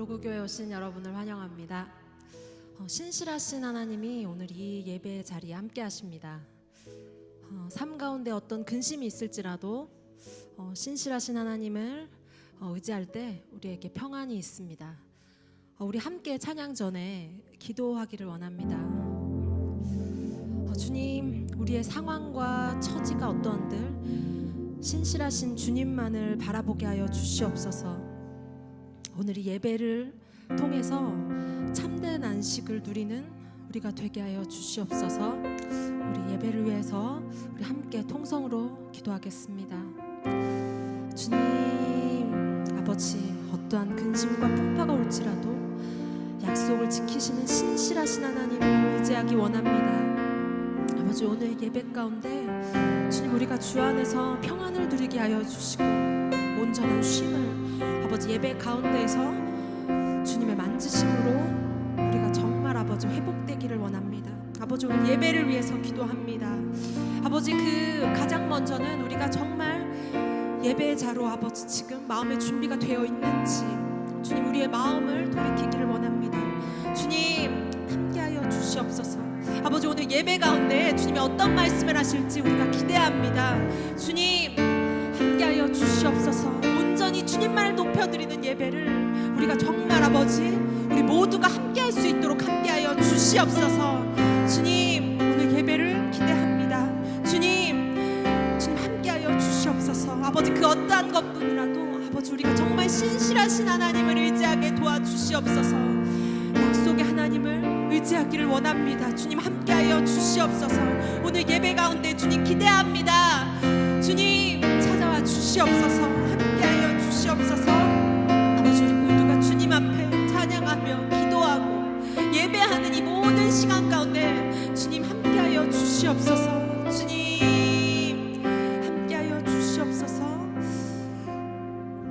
로그교회 오신 여러분을 환영합니다. 신실하신 하나님이 오늘 이 예배 자리에 함께 하십니다. 삶 가운데 어떤 근심이 있을지라도 신실하신 하나님을 의지할 때 우리에게 평안이 있습니다. 우리 함께 찬양 전에 기도하기를 원합니다. 주님, 우리의 상황과 처지가 어떠한들 신실하신 주님만을 바라보게 하여 주시옵소서. 오늘 이 예배를 통해서 참된 안식을 누리는 우리가 되게 하여 주시옵소서. 우리 예배를 위해서 우리 함께 통성으로 기도하겠습니다. 주님 아버지, 어떠한 근심과 풍파가 올지라도 약속을 지키시는 신실하신 하나님을 의지하기 원합니다. 아버지, 오늘 예배 가운데 주님, 우리가 주 안에서 평안을 누리게 하여 주시고 온전한 쉼을 아버지 예배 가운데에서 주님의 만지심으로 우리가 정말 아버지 회복되기를 원합니다. 아버지, 오늘 예배를 위해서 기도합니다. 아버지, 가장 먼저는 우리가 정말 예배자로 아버지 지금 마음의 준비가 되어 있는지 주님, 우리의 마음을 돌이키기를 원합니다. 주님 함께하여 주시옵소서. 아버지, 오늘 예배 가운데 주님이 어떤 말씀을 하실지 우리가 기대합니다. 주님 함께하여 주시옵소서. 온전히 주님만을 높여드리는 예배를 우리가 정말 아버지 우리 모두가 함께할 수 있도록 함께하여 주시옵소서. 주님, 오늘 예배를 기대합니다. 주님 함께하여 주시옵소서. 아버지, 그 어떠한 것뿐이라도 아버지 우리가 정말 신실하신 하나님을 의지하게 도와주시옵소서. 약속의 하나님을 의지하기를 원합니다. 주님 함께하여 주시옵소서. 오늘 예배 가운데 주님 기대합니다. 주님 찾아와 주시옵소서. 함께하여 주시옵소서. 아버지, 우리 모두가 주님 앞에 찬양하며 기도하고 예배하는 이 모든 시간 가운데 주님 함께하여 주시옵소서. 주님 함께하여 주시옵소서.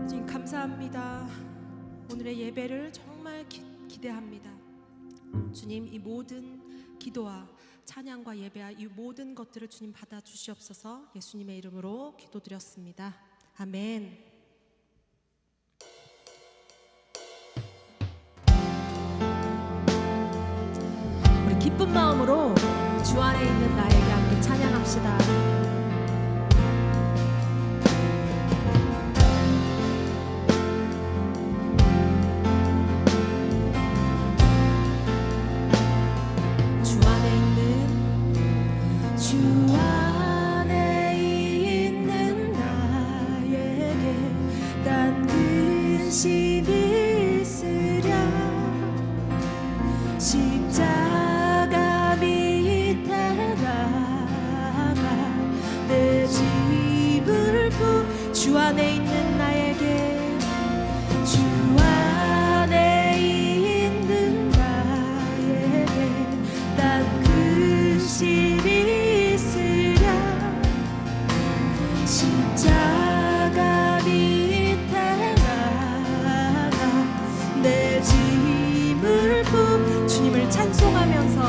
주님 감사합니다. 오늘의 예배를 정말 기대합니다. 주님, 이 모든 기도와 찬양과 예배와 이 모든 것들을 주님 받아 주시옵소서. 예수님의 이름으로 기도드렸습니다. 아멘. 우리 기쁜 마음으로 주 안에 있는 나에게 함께 찬양합시다. 십자가 밑에 나가 내 짐을 주 안에 있는 나에게, 주 안에 있는 나에게 난 근심이 있으랴. 십자가 밑에 나가 내 짐을 주님을 찬송하면서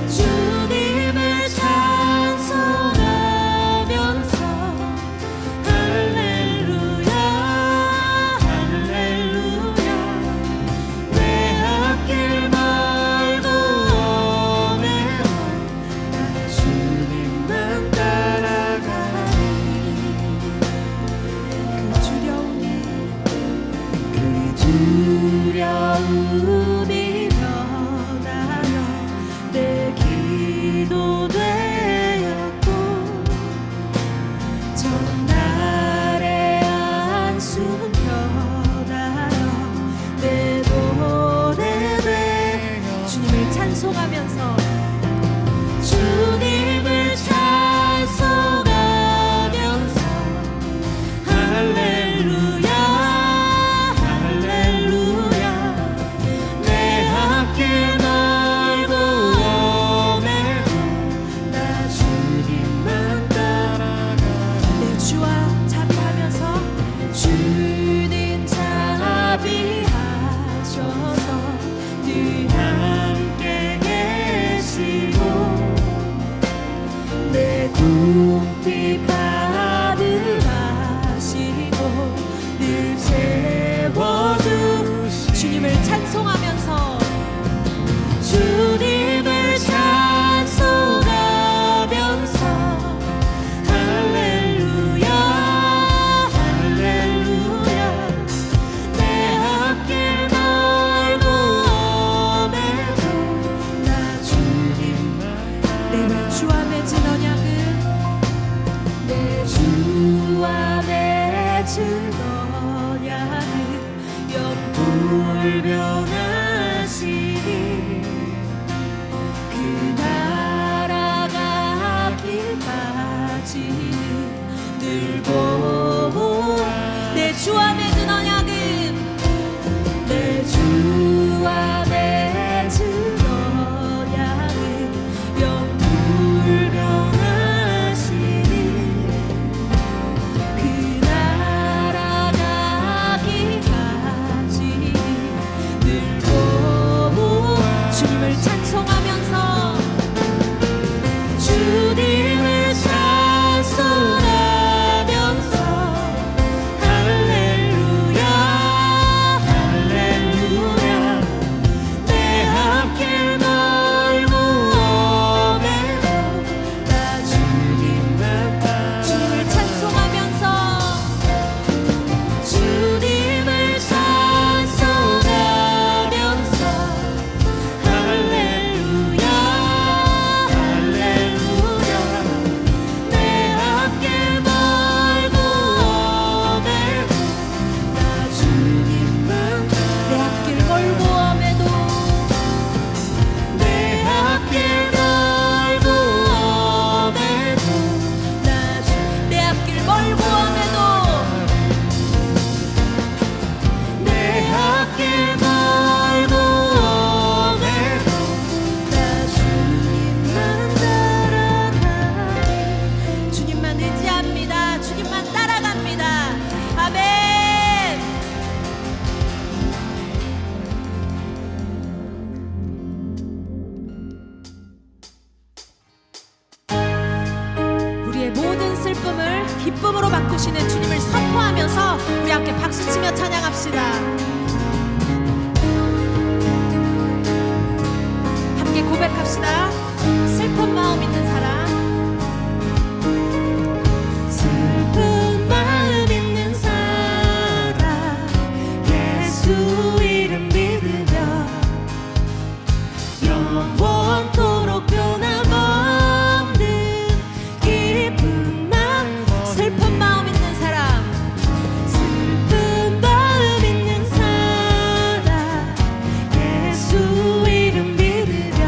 주님을 찬송하면서 할렐루야 할렐루야 내 앞길 멀고 오매도 난 주님만 따라가니 그 두려움이 변하여 내 기도 되었고 전날의 안수는 변하여 내 노래에 주님을 찬송하면서 주님을 찬송하면서 할렐루야 할렐루야 내 주 너냐는 영불변하시니 그 나라가 길까지는 늘 보아 내 주와 맺은 언약은 내 주와 맺은 언약은 영불변하시니 그 나라가 기까지 늘 보아 주님을 찬송하면서 주님을 찬송하면서 할렐루야 할렐루야 내 앞길 멀고 오매도 나 주님을 찬송하면서 주님을 찬송하면서 할렐루야 할렐루야 내 앞길 멀고 오매도 나 주님만 내 앞길 멀고 오매도 내 앞길 멀고 오매도 내 앞길 멀고 오매도 내 앞길 멀고 오매도 나 주님만 따라가리 주님만 의지합니다 주님만 따라갑니다 아멘. 우리의 모든 슬픔을 기쁨으로 바꾸시는 주님을 선포하면서 우리 함께 박수치며 찬양합시다. 함께 고백합시다. 슬픈 마음 있는 사람 슬픈 마음 있는 사람 예수 이름 믿으며 영원토록 변함없는 기쁜 마음 슬픈 마음 있는 사람 슬픈 마음 있는 사람 예수 이름 믿으며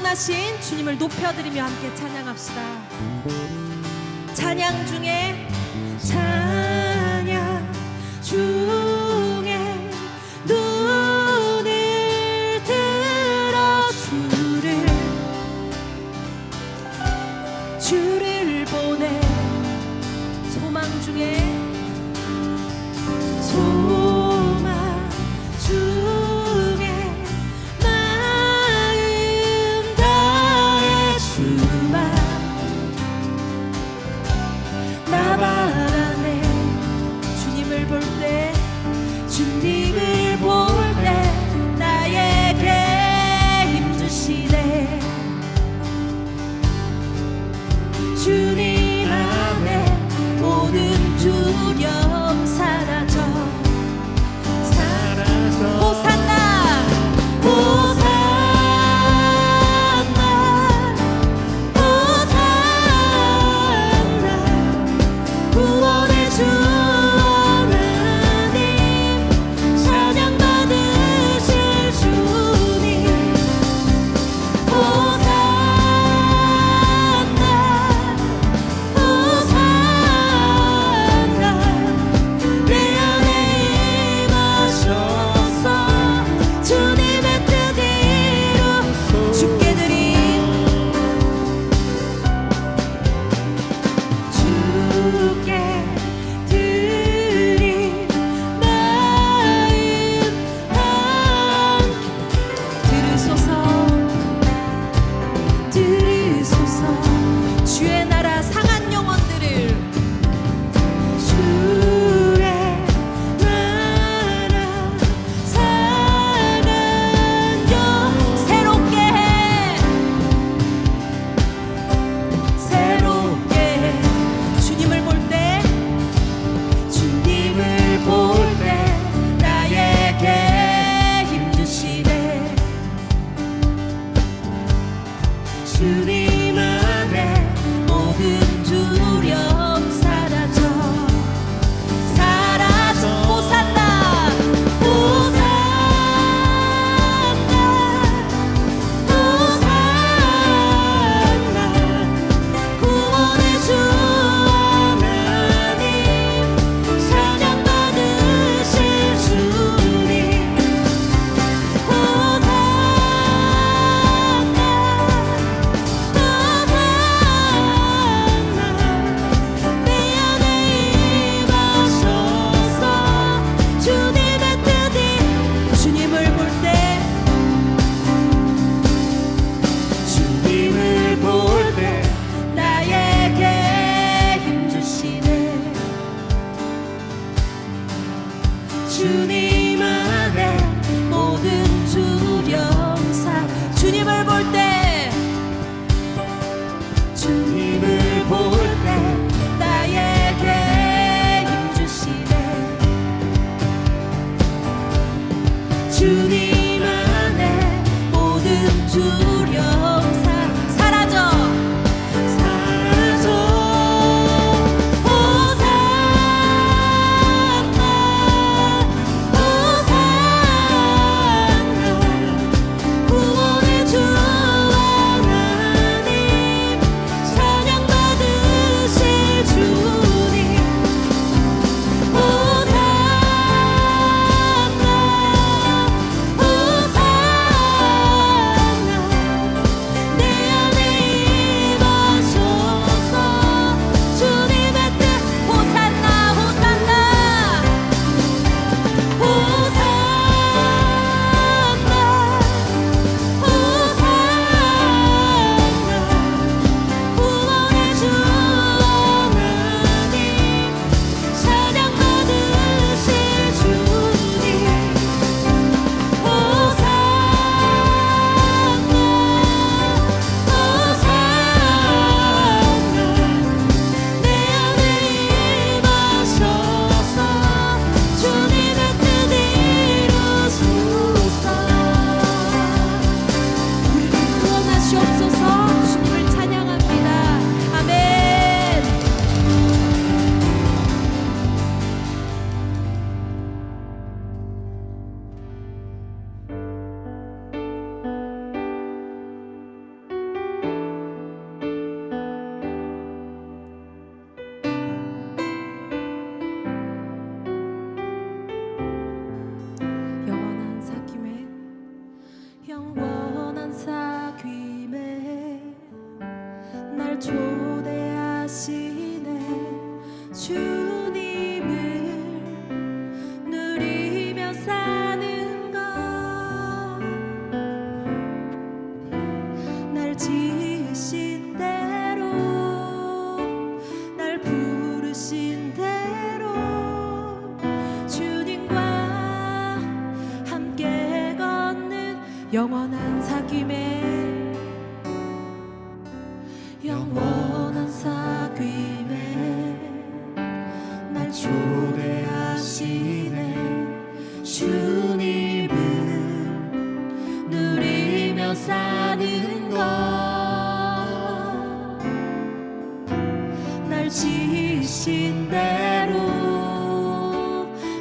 구원하신 주님을 높여드리며 함께 찬양합시다. 찬양 중에 찬양 중에 눈을 들어 주를 보내 소망 중에 마음 다해 주만 나 바라네. 주님을 볼 때 나에게 힘주시네. 주님 안에 모든 두려움 사라져 호산나 호산나 호산나 구원의 주 하나님 찬양 받으실 주님 호산나 호산나 내 안에 임하셔서 주님의 뜻 이루 주께 드린 마음 들으소서 주의 나라 상한 영혼들을 주의 나라 상한 영 새롭게 해 주님을 볼 때 나에게 힘주시네. 주님 안에 모든 두려움 사라져 호산나 호산나 호산나 구원의 주 하나님 찬양 받으실 주님 호산나 내 안에 임하셔서 주님의 뜻이 주님을 볼 때 나에게 힘주시네. 주님 안에 모든 두려움 주님을 볼 때 나에게 힘주시네. 주님 안에 모든 두려움 사라져 호산나 호산나 구원의 주 하나님 찬양 받으실 영원한 사귐에 영원한 사귐에 날 초대하시네. 주님을 누리며 사는 것, 날 지으신 대로,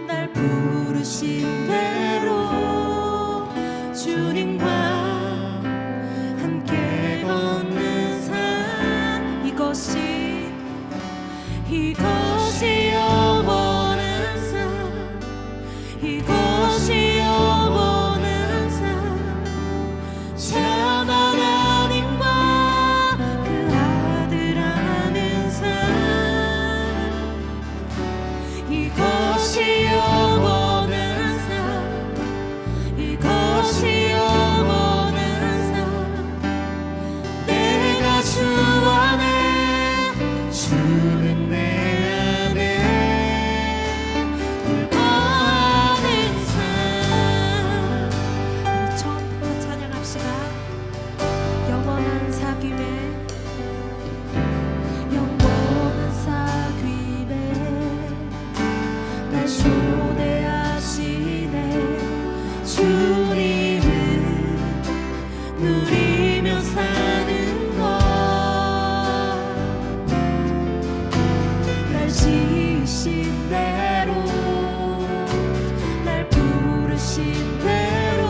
날 부르신 대로 주님과 함께 걷는 삶, 이것이 영원한 삶, 이것이 영원한 삶. 참 하나님과 그 아들 아는 삶, 이것이 영원한 삶, 이것이 영원한 삶. 내가 주 안에, 주는 내 안에 거하는 삶. 우리 처음부터 찬양합시다. 영원한 사귐에 영원한 사귐에 날 초대하시네. 주님을 누리며 사는 것, 날 지으신 대로, 날 부르신 대로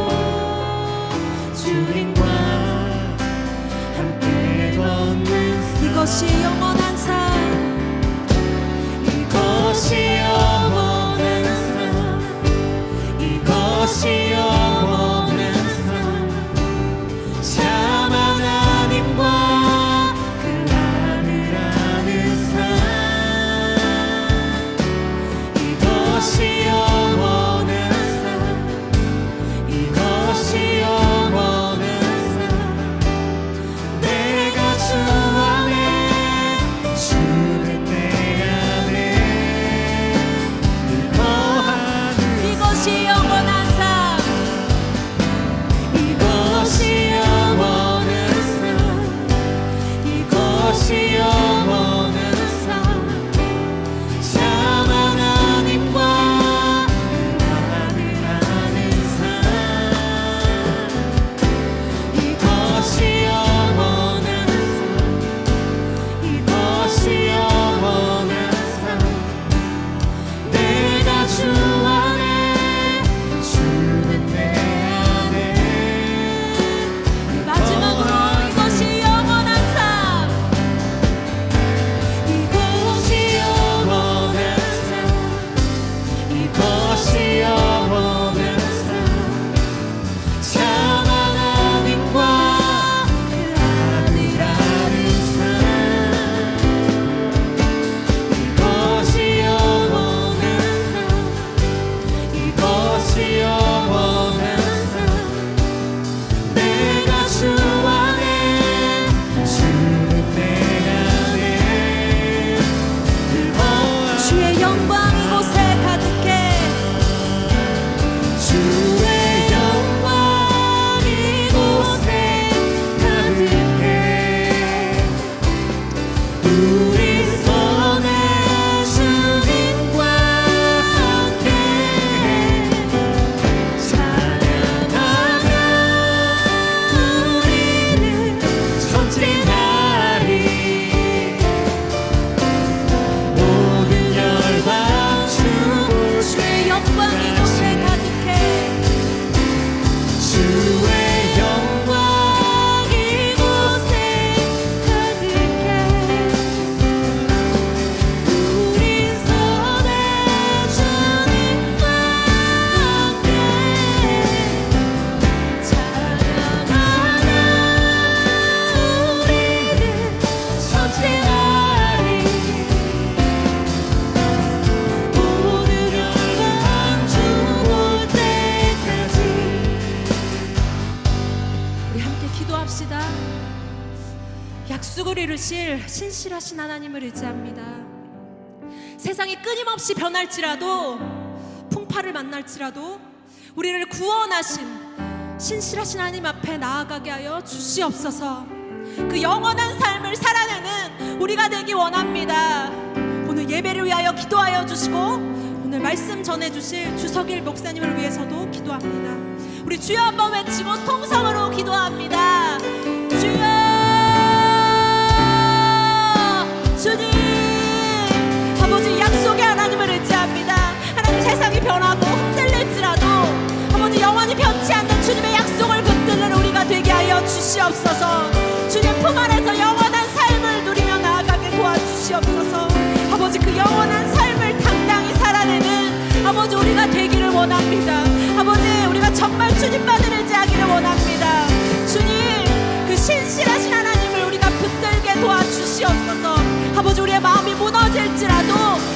주님과 함께 걷는 삶. 이것이 영원한 삶, 이것이 영원한 삶, 이것이 영원한 삶. 참 하나님과 그 아들 아는 삶, 이것이 영원한 삶, 이것이 영원한 삶. 내가 주 안에, 주는 내 안에 늘 거하는 이것이 영원한 삶, 이것이 영원한 삶, 이것이 영원한 삶. 참 하나님과 그 아들 아는 삶, 이것이 영원한 삶, 이것이 영원한 삶. 내가 주 안에, 주는 내 안에 마지막으로 이것이 영원한 삶, 이것이 영원한 삶, 이것이 영원한 삶. 참 하나님과 그 아들 아는 삶, 이것이 영원한 삶, 이것이 영원한 삶. 내가 주 안에, 주는 내 안에 늘 거하는 주의 영광 이곳에 가득해, 주의 영광 이곳에 가득해. 우리 손에 주님과 함께 찬양하며 우리는 전진하리. 모든 열방 주의 영광 이곳에 가득해, 주의 영광 이곳에 가득해. 우리 손에 주님과 함께 찬양하며 우리는 전진하리. 모든 열방 주 올 때까지. 우리 함께 기도합시다. 약속을 이루실 신실하신 하나님을 의지합니다. 세상이 끊임없이 변할지라도, 풍파를 만날지라도 우리를 구원하신 신실하신 하나님 앞에 나아가게 하여 주시옵소서. 그 영원한 삶을 살아내는 우리가 되기 원합니다. 오늘 예배를 위하여 기도하여 주시고 오늘 말씀 전해주실 주석일 목사님을 위해서도 기도합니다. 우리 주여 한번 외치고 통성으로 기도합니다. 주여, 주님, 아버지 약속의 하나님을 의지합니다. 하나님, 세상이 변하고 흔들릴지라도 아버지 영원히 변치 않는 주님의 약속을 붙드는 우리가 되게 하여 주시옵소서. 주님 품 안에서 영원한 삶을 누리며 나아가게 도와주시옵소서. 아버지, 그 영원한 삶을 당당히 살아내는 아버지 우리가 되기를 원합니다. 아버지, 우리가 정말 주님만을 의지하기를 원합니다. 주님, 그 신실하신 하나님을 우리가 붙들게 도와주시옵소서. 아버지, 우리의 마음이 무너질지라도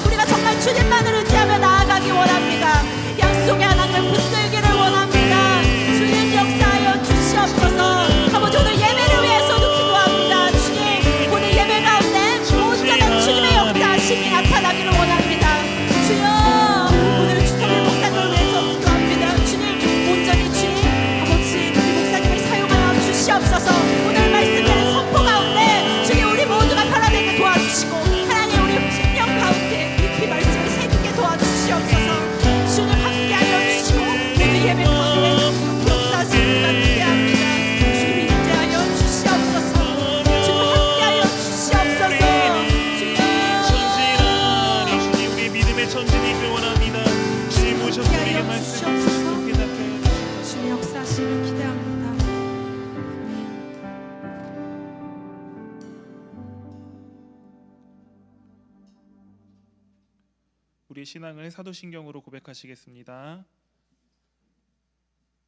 우리가 정말 주님만을 의지하며 나아가기 원합니다. 약속의 하나님을 붙들기를 원합니다. 주님 역사하여 주시옵소서. 아버지, 오늘 예배를 위해서도 기도합니다. 주님, 오늘 예배 가운데 온전한 주님의 역사하심이 나타나기를 원합니다. 주여, 오늘 주석일 목사님을 위해서 기도합니다. 주님, 온전히 주님, 아버지, 이 목사님을 사용하여 주시옵소서. 오늘 말씀드린 선포 가운데 주님, 우리 모두가 변화되게 도와주시고 하나님, 우리 심령 가운데 깊이 말씀을 새기게 도와주시옵소서. 주님 함께하여 주시고 오늘 예배 가운데 역사하시는 것 기대합니다. 주님 인자하여 주시옵소서. 주님 함께하여 주시옵소서. 천진하니 주님, 우리 믿음의 천진이길 원합니다. 주님 오셔서 우리에게 말씀을 깨닫게 하여 주님 역사하심을 기대합니다. 우리의 신앙을 사도신경으로 고백하시겠습니다.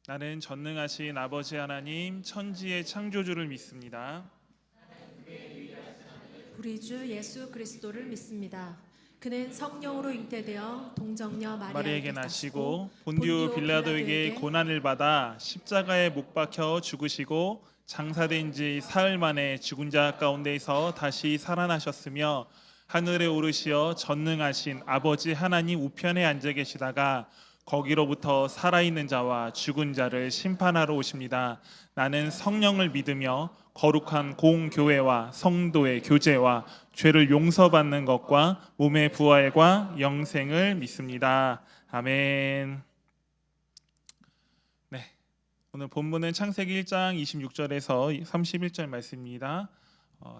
나는 전능하신 아버지 하나님 천지의 창조주를 믿습니다. 우리 주 예수 그리스도를 믿습니다. 그는 성령으로 잉태되어 동정녀 마리에게 나시고 본디오 빌라도에게 고난을 받아 십자가에 못 박혀 죽으시고 장사된 지 사흘 만에 죽은 자 가운데서 다시 살아나셨으며 하늘에 오르시어 전능하신 아버지 하나님 우편에 앉아 계시다가 거기로부터 살아있는 자와 죽은 자를 심판하러 오십니다. 나는 성령을 믿으며 거룩한 공교회와 성도의 교제와 죄를 용서받는 것과 몸의 부활과 영생을 믿습니다. 아멘. 네, 오늘 본문은 창세기 1장 26절에서 31절 말씀입니다.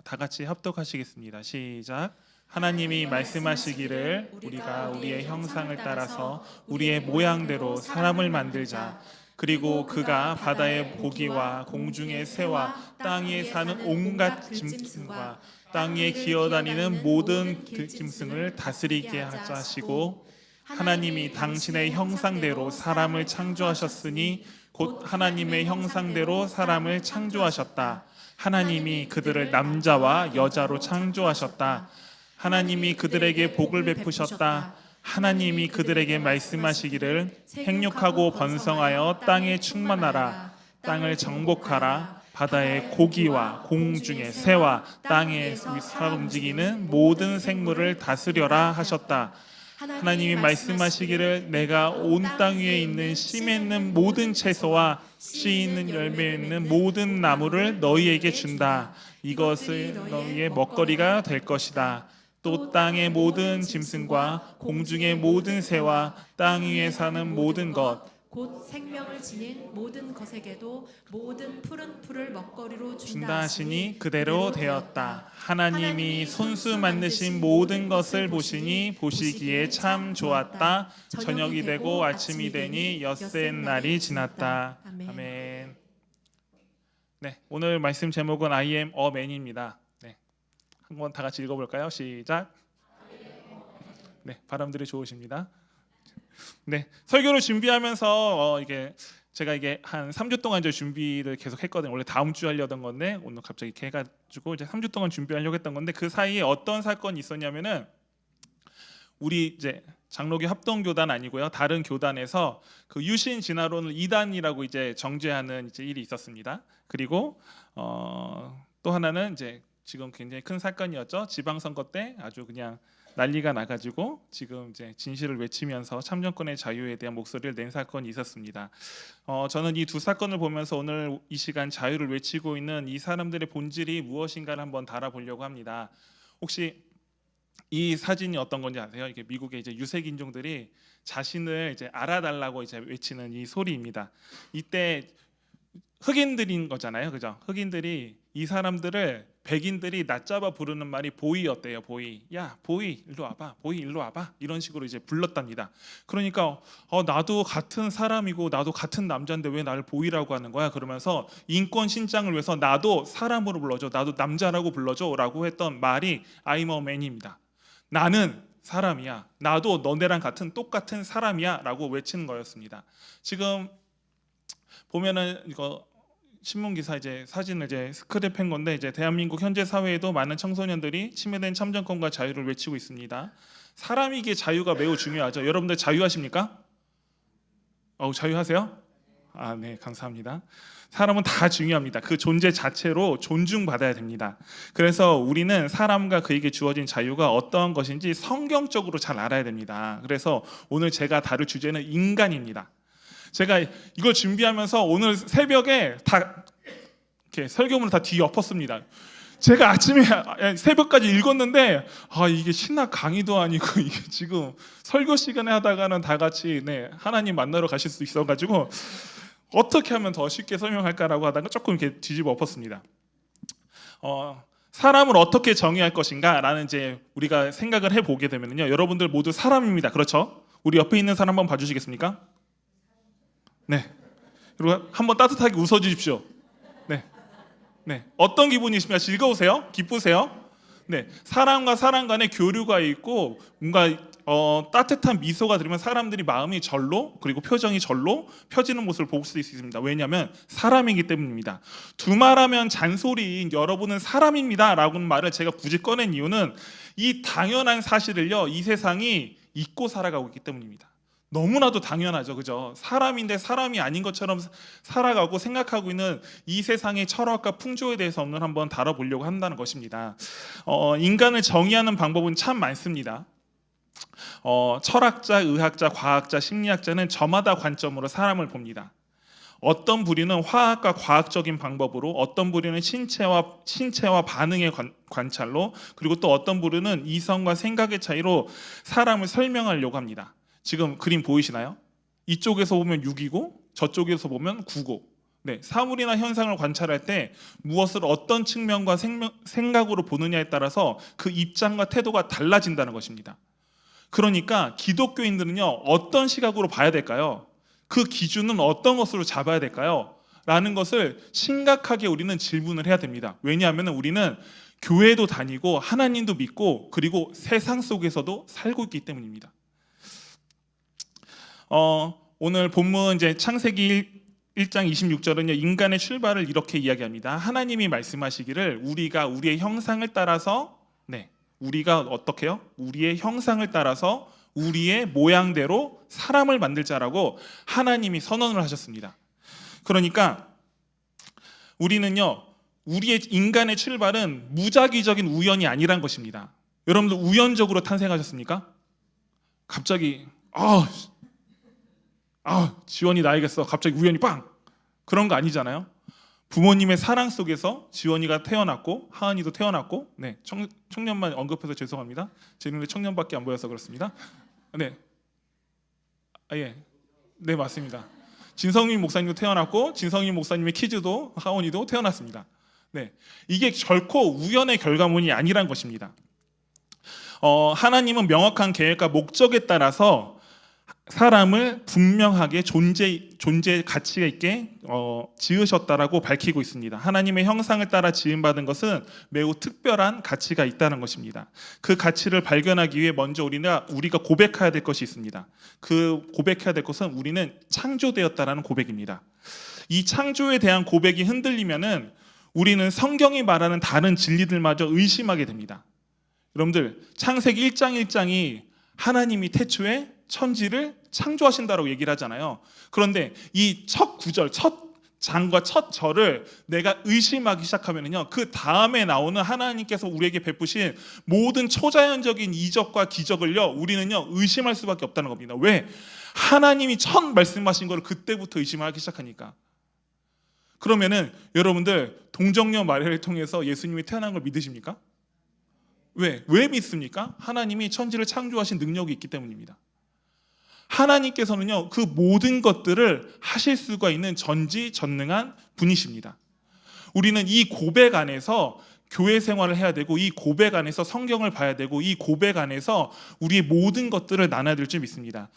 다 같이 합독하시겠습니다. 시작. 하나님이 말씀하시기를 우리가 우리의 형상을 따라서 우리의 모양대로 사람을 만들자. 그리고 그가 바다의 고기와 공중의 새와 땅 위에 사는 온갖 짐승과 땅 위에 기어다니는 모든 짐승을 다스리게 하자 하시고, 하나님이 당신의 형상대로 사람을 창조하셨으니 곧 하나님의 형상대로 사람을 창조하셨다. 하나님이 그들을 남자와 여자로 창조하셨다. 하나님이 그들에게 복을 베푸셨다. 하나님이 그들에게 말씀하시기를 행육하고 번성하여 땅에 충만하라. 땅을 정복하라. 바다의 고기와 공중의 새와 땅에 살아 움직이는 모든 생물을 다스려라 하셨다. 하나님이 말씀하시기를 내가 온 땅 위에 있는 씨 맺는 모든 채소와 씨 있는 열매 있는 모든 나무를 너희에게 준다. 이것을 너희의 먹거리가 될 것이다. 또 땅의 모든 짐승과 공중의 모든 새와 땅 위에 사는 모든 것 곧 생명을 지닌 모든 것에게도 모든 푸른 풀을 먹거리로 준다 하시니 그대로 되었다. 하나님이 손수 만드신 모든 것을 보시니 보시기에 참 좋았다. 저녁이 되고 아침이 되니 엿새 날이 지났다. 아멘. 네, 오늘 말씀 제목은 I am a man입니다. 네, 한번 다 같이 읽어볼까요? 시작. 네, 발음들이 좋으십니다. 네, 설교를 준비하면서 이게 제가 이게 한 3주 동안 이제 준비를 계속 했거든요. 원래 다음 주 하려던 건데 오늘 갑자기 이렇게 해가지고 이제 3주 동안 준비하려고 했던 건데, 그 사이에 어떤 사건이 있었냐면은 우리 이제 장로교 합동교단 아니고요, 다른 교단에서 그 유신 진화론을 이단이라고 이제 정죄하는 이제 일이 있었습니다. 그리고 또 하나는 이제 지금 굉장히 큰 사건이었죠. 지방선거 때 아주 그냥 난리가 나가지고 지금 이제 진실을 외치면서 참정권의 자유에 대한 목소리를 낸 사건이 있었습니다. 저는 이 두 사건을 보면서 오늘 이 시간 자유를 외치고 있는 이 사람들의 본질이 무엇인가를 한번 달아보려고 합니다. 혹시 이 사진이 어떤 건지 아세요? 이게 미국의 이제 유색 인종들이 자신을 이제 알아달라고 이제 외치는 이 소리입니다. 이때 흑인들인 거잖아요, 그죠? 흑인들이 이 사람들을 백인들이 낮잡아 부르는 말이 보이였대요. 보이. 야, 보이 일로 와봐. 보이 일로 와봐. 이런 식으로 이제 불렀답니다. 그러니까 나도 같은 사람이고 나도 같은 남자인데 왜 나를 보이라고 하는 거야? 그러면서 인권 신장을 위해서 나도 사람으로 불러줘. 나도 남자라고 불러줘라고 했던 말이 I'm a man입니다. 나는 사람이야. 나도 너네랑 똑같은 사람이야라고 외치는 거였습니다. 지금 보면은 이거 신문 기사 이제 사진을 이제 스크랩한 건데 이제 대한민국 현재 사회에도 많은 청소년들이 침해된 참정권과 자유를 외치고 있습니다. 사람이기에 자유가 매우 중요하죠. 여러분들 자유하십니까? 자유하세요? 네, 감사합니다. 사람은 다 중요합니다. 그 존재 자체로 존중받아야 됩니다. 그래서 우리는 사람과 그에게 주어진 자유가 어떠한 것인지 성경적으로 잘 알아야 됩니다. 그래서 오늘 제가 다룰 주제는 인간입니다. 제가 이걸 준비하면서 오늘 새벽에 다 이렇게 설교문을 다 뒤엎었습니다. 제가 아침에 새벽까지 읽었는데 이게 신학 강의도 아니고 이게 지금 설교 시간에 하다가는 다 같이 하나님 만나러 가실 수 있어가지고 어떻게 하면 더 쉽게 설명할까라고 하다가 조금 이렇게 뒤집어 엎었습니다. 사람을 어떻게 정의할 것인가라는 이제 우리가 생각을 해보게 되면요, 여러분들 모두 사람입니다. 그렇죠? 우리 옆에 있는 사람 한번 봐주시겠습니까? 네. 그리고 한번 따뜻하게 웃어주십시오. 네. 어떤 기분이십니까? 즐거우세요? 기쁘세요? 네. 사람과 사람 간의 교류가 있고 뭔가 따뜻한 미소가 들으면 사람들이 마음이 절로 그리고 표정이 절로 펴지는 모습을 볼 수 있습니다. 왜냐하면 사람이기 때문입니다. 두말하면 잔소리인 여러분은 사람입니다라고는 말을 제가 굳이 꺼낸 이유는 이 당연한 사실을요, 이 세상이 잊고 살아가고 있기 때문입니다. 너무나도 당연하죠, 그죠? 사람인데 사람이 아닌 것처럼 살아가고 생각하고 있는 이 세상의 철학과 풍조에 대해서 오늘 한번 다뤄보려고 한다는 것입니다. 인간을 정의하는 방법은 참 많습니다. 철학자, 의학자, 과학자, 심리학자는 저마다 관점으로 사람을 봅니다. 어떤 부류는 화학과 과학적인 방법으로, 어떤 부류는 신체와 반응의 관찰로, 그리고 또 어떤 부류는 이성과 생각의 차이로 사람을 설명하려고 합니다. 지금 그림 보이시나요? 이쪽에서 보면 6이고 저쪽에서 보면 9고, 사물이나 현상을 관찰할 때 무엇을 어떤 측면과 생각으로 보느냐에 따라서 그 입장과 태도가 달라진다는 것입니다. 그러니까 기독교인들은요, 어떤 시각으로 봐야 될까요? 그 기준은 어떤 것으로 잡아야 될까요? 라는 것을 심각하게 우리는 질문을 해야 됩니다. 왜냐하면 우리는 교회도 다니고 하나님도 믿고 그리고 세상 속에서도 살고 있기 때문입니다. 오늘 본문 이제 창세기 1장 26절은요, 인간의 출발을 이렇게 이야기합니다. 하나님이 말씀하시기를 우리가 우리의 형상을 따라서, 우리가 어떻게 해요? 우리의 형상을 따라서 우리의 모양대로 사람을 만들자라고 하나님이 선언을 하셨습니다. 그러니까 우리는요, 우리의 인간의 출발은 무작위적인 우연이 아니란 것입니다. 여러분들 우연적으로 탄생하셨습니까? 갑자기 지원이 나야겠어. 갑자기 우연히 빵! 그런 거 아니잖아요. 부모님의 사랑 속에서 지원이가 태어났고 하은이도 태어났고, 청년만 언급해서 죄송합니다. 제 눈에 청년밖에 안 보여서 그렇습니다. 네, 맞습니다. 진성민 목사님도 태어났고 진성민 목사님의 키즈도 하은이도 태어났습니다. 이게 결코 우연의 결과물이 아니란 것입니다. 하나님은 명확한 계획과 목적에 따라서 사람을 분명하게 존재 가치가 있게 지으셨다라고 밝히고 있습니다. 하나님의 형상을 따라 지음받은 것은 매우 특별한 가치가 있다는 것입니다. 그 가치를 발견하기 위해 먼저 우리가 고백해야 될 것이 있습니다. 그 고백해야 될 것은 우리는 창조되었다라는 고백입니다. 이 창조에 대한 고백이 흔들리면은 우리는 성경이 말하는 다른 진리들마저 의심하게 됩니다. 여러분들, 창세기 1장 1장이 하나님이 태초에 천지를 창조하신다라고 얘기를 하잖아요. 그런데 이 첫 구절, 첫 장과 첫 절을 내가 의심하기 시작하면요, 그 다음에 나오는 하나님께서 우리에게 베푸신 모든 초자연적인 이적과 기적을요, 우리는요 의심할 수밖에 없다는 겁니다. 왜? 하나님이 첫 말씀하신 걸 그때부터 의심하기 시작하니까. 그러면은 여러분들 동정녀 마리아를 통해서 예수님이 태어난 걸 믿으십니까? 왜 믿습니까? 하나님이 천지를 창조하신 능력이 있기 때문입니다. 하나님께서는요 그 모든 것들을 하실 수가 있는 전지전능한 분이십니다. 우리는 이 고백 안에서 교회 생활을 해야 되고, 이 고백 안에서 성경을 봐야 되고, 이 고백 안에서 우리의 모든 것들을 나눠야 될 줄 믿습니다.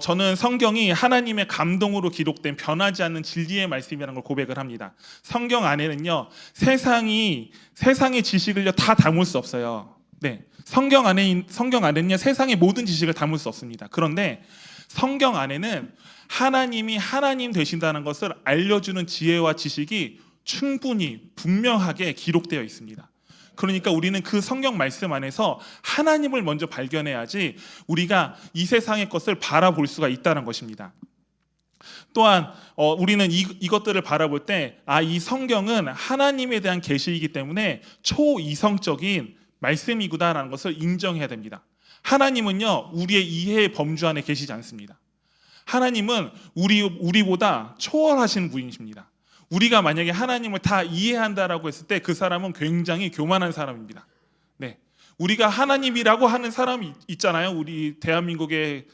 저는 성경이 하나님의 감동으로 기록된 변하지 않는 진리의 말씀이라는 걸 고백을 합니다. 성경 안에는요 세상의 지식을요 다 담을 수 없어요. 네, 성경 안에는요 세상의 모든 지식을 담을 수 없습니다. 그런데 성경 안에는 하나님이 하나님 되신다는 것을 알려주는 지혜와 지식이 충분히 분명하게 기록되어 있습니다. 그러니까 우리는 그 성경 말씀 안에서 하나님을 먼저 발견해야지 우리가 이 세상의 것을 바라볼 수가 있다는 것입니다. 또한 우리는 이것들을 바라볼 때 이 성경은 하나님에 대한 계시이기 때문에 초이성적인 말씀이구나라는 것을 인정해야 됩니다. 하나님은요 우리의 이해의 범주 안에 계시지 않습니다. 하나님은 우리보다 초월하신 분이십니다. 우리가 만약에 하나님을 다 이해한다라고 했을 때 그 사람은 굉장히 교만한 사람입니다. 네, 우리가 하나님이라고 하는 사람이 있잖아요. 우리 대한민국에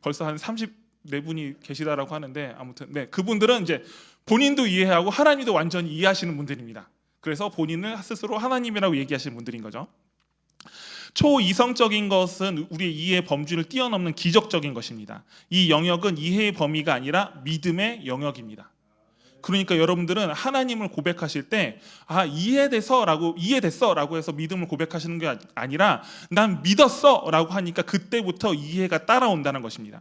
벌써 한 34분이 계시다라고 하는데, 아무튼 네, 그분들은 이제 본인도 이해하고 하나님도 완전히 이해하시는 분들입니다. 그래서 본인을 스스로 하나님이라고 얘기하시는 분들인 거죠. 초이성적인 것은 우리의 이해의 범주를 뛰어넘는 기적적인 것입니다. 이 영역은 이해의 범위가 아니라 믿음의 영역입니다. 그러니까 여러분들은 하나님을 고백하실 때 이해됐어라고 해서 믿음을 고백하시는 게 아니라 난 믿었어라고 하니까 그때부터 이해가 따라온다는 것입니다.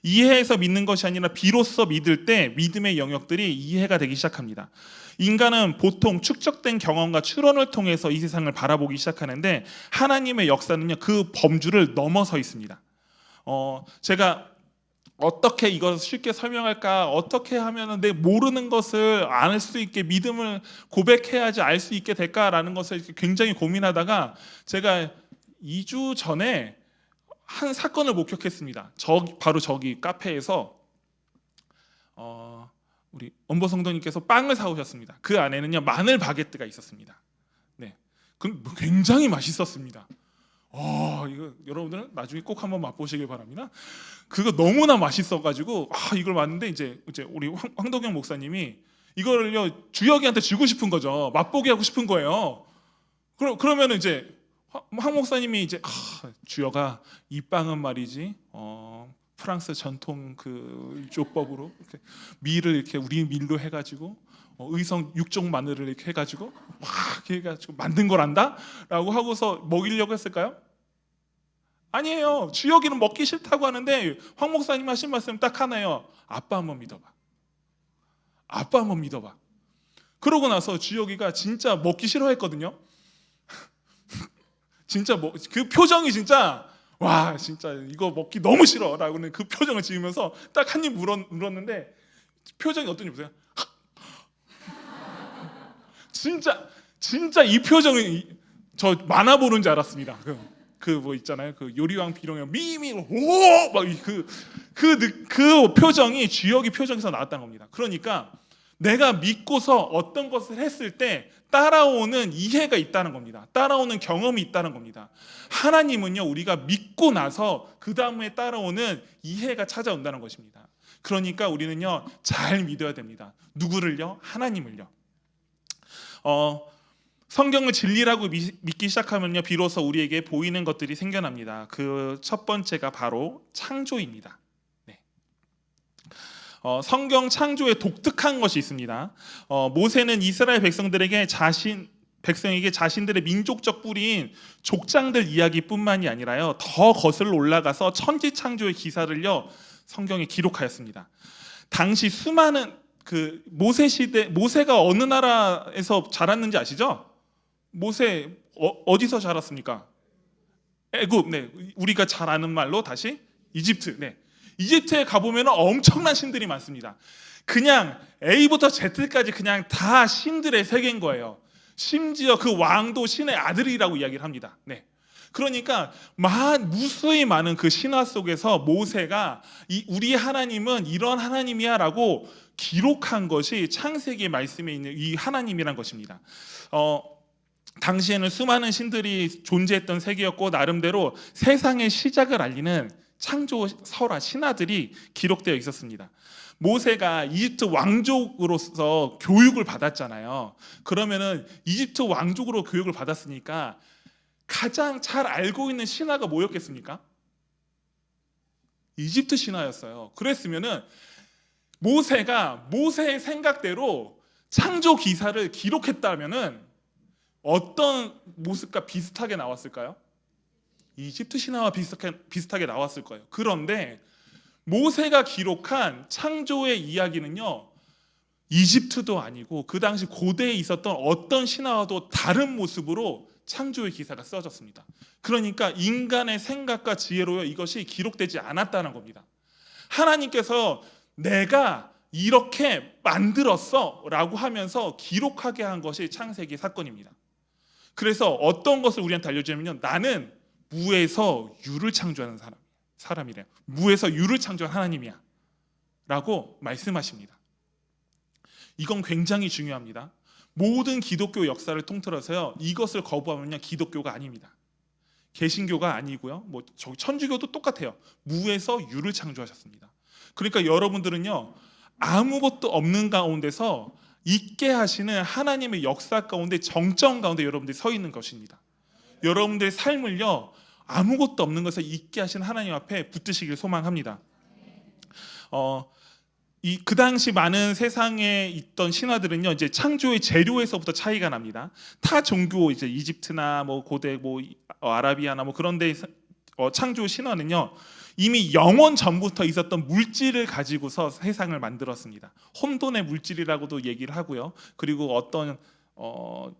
이해해서 믿는 것이 아니라 비로소 믿을 때 믿음의 영역들이 이해가 되기 시작합니다. 인간은 보통 축적된 경험과 추론을 통해서 이 세상을 바라보기 시작하는데, 하나님의 역사는요 그 범주를 넘어서 있습니다. 제가 어떻게 이것을 쉽게 설명할까, 어떻게 하면 내 모르는 것을 알 수 있게, 믿음을 고백해야지 알 수 있게 될까라는 것을 굉장히 고민하다가 제가 2주 전에 한 사건을 목격했습니다. 바로 저기 카페에서 우리 엄보 성도님께서 빵을 사오셨습니다. 그 안에는요 마늘 바게트가 있었습니다. 네, 굉장히 맛있었습니다. 이거 여러분들은 나중에 꼭 한번 맛보시길 바랍니다. 그거 너무나 맛있어가지고 이걸 왔는데 이제 우리 황덕영 목사님이 이거를요 주혁이한테 주고 싶은 거죠. 맛보게 하고 싶은 거예요. 그러면 이제 황 목사님이 이제 주혁아, 이 빵은 말이지 프랑스 전통 그 조법으로 이렇게 밀을 이렇게 우리 밀로 해가지고 의성 육종 마늘을 이렇게 해가지고 막 해가지고 만든 거란다라고 하고서 먹이려고 했을까요? 아니에요. 주혁이는 먹기 싫다고 하는데 황 목사님 하신 말씀 딱 하나예요. 아빠 한번 믿어봐. 아빠 한번 믿어봐. 그러고 나서 주혁이가 진짜 먹기 싫어했거든요. 진짜 그 표정이 진짜 진짜 이거 먹기 너무 싫어라고 하는 그 표정을 지으면서 딱 한 입 물었는데 표정이 어떤지 보세요. 진짜 이 표정이 저 만화 보는 줄 알았습니다. 그 뭐 있잖아요. 그 요리왕 비룡의 미미 그 표정이 주혁이 표정에서 나왔다는 겁니다. 그러니까 내가 믿고서 어떤 것을 했을 때 따라오는 이해가 있다는 겁니다. 따라오는 경험이 있다는 겁니다. 하나님은요 우리가 믿고 나서 그 다음에 따라오는 이해가 찾아온다는 것입니다. 그러니까 우리는요 잘 믿어야 됩니다. 누구를요? 하나님을요. 성경을 진리라고 믿기 시작하면요 비로소 우리에게 보이는 것들이 생겨납니다. 그 첫 번째가 바로 창조입니다. 네. 성경 창조에 독특한 것이 있습니다. 모세는 이스라엘 백성에게 자신들의 민족적 뿌리인 족장들 이야기뿐만이 아니라요 더 거슬러 올라가서 천지 창조의 기사를요 성경에 기록하였습니다. 당시 수많은 그 모세 시대, 모세가 어느 나라에서 자랐는지 아시죠? 모세 어디서 자랐습니까? 애굽. 네, 우리가 잘 아는 말로 다시 이집트. 네, 이집트에 가보면 엄청난 신들이 많습니다. 그냥 A부터 Z까지 그냥 다 신들의 세계인 거예요. 심지어 그 왕도 신의 아들이라고 이야기를 합니다. 네. 그러니까 무수히 많은 그 신화 속에서 모세가 우리 하나님은 이런 하나님이야 라고 기록한 것이 창세기 말씀에 있는 이 하나님이란 것입니다. 당시에는 수많은 신들이 존재했던 세계였고 나름대로 세상의 시작을 알리는 창조 설화 신화들이 기록되어 있었습니다. 모세가 이집트 왕족으로서 교육을 받았잖아요. 그러면은 이집트 왕족으로 교육을 받았으니까 가장 잘 알고 있는 신화가 뭐였겠습니까? 이집트 신화였어요. 그랬으면은 모세가 모세의 생각대로 창조 기사를 기록했다면은 어떤 모습과 비슷하게 나왔을까요? 이집트 신화와 비슷하게 나왔을 거예요. 그런데 모세가 기록한 창조의 이야기는요, 이집트도 아니고 그 당시 고대에 있었던 어떤 신화와도 다른 모습으로 창조의 기사가 써졌습니다. 그러니까 인간의 생각과 지혜로 이것이 기록되지 않았다는 겁니다. 하나님께서 내가 이렇게 만들었어 라고 하면서 기록하게 한 것이 창세기 사건입니다. 그래서 어떤 것을 우리한테 알려주냐면요, 나는 무에서 유를 창조하는 사람이래요. 무에서 유를 창조한 하나님이야 라고 말씀하십니다. 이건 굉장히 중요합니다. 모든 기독교 역사를 통틀어서요, 이것을 거부하면요 기독교가 아닙니다. 개신교가 아니고요, 천주교도 똑같아요. 무에서 유를 창조하셨습니다. 그러니까 여러분들은요, 아무것도 없는 가운데서 있게 하시는 하나님의 역사 가운데, 정점 가운데 여러분들이 서 있는 것입니다. 여러분들의 삶을요, 아무것도 없는 것을 있게 하신 하나님 앞에 붙드시길 소망합니다. 그 당시 많은 세상에 있던 신화들은요, 이제 창조의 재료에서부터 차이가 납니다. 타 종교, 이제 이집트나 고대 아라비아나 그런 데 창조 신화는요, 이미 영원 전부터 있었던 물질을 가지고서 세상을 만들었습니다. 혼돈의 물질이라고도 얘기를 하고요. 그리고 어떤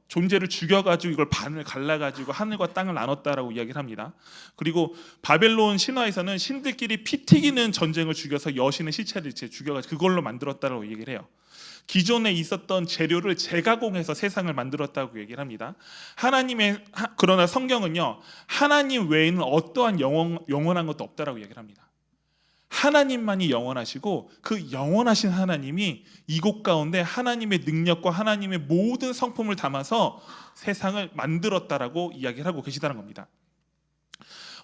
존재를 죽여가지고 이걸 반을 갈라가지고 하늘과 땅을 나눴다라고 이야기를 합니다. 그리고 바벨론 신화에서는 신들끼리 피 튀기는 전쟁을 죽여서 여신의 시체를 죽여가지고 그걸로 만들었다라고 얘기를 해요. 기존에 있었던 재료를 재가공해서 세상을 만들었다고 얘기를 합니다. 그러나 성경은요, 하나님 외에는 어떠한 영원한 것도 없다라고 얘기를 합니다. 하나님만이 영원하시고 그 영원하신 하나님이 이곳 가운데 하나님의 능력과 하나님의 모든 성품을 담아서 세상을 만들었다라고 이야기를 하고 계시다는 겁니다.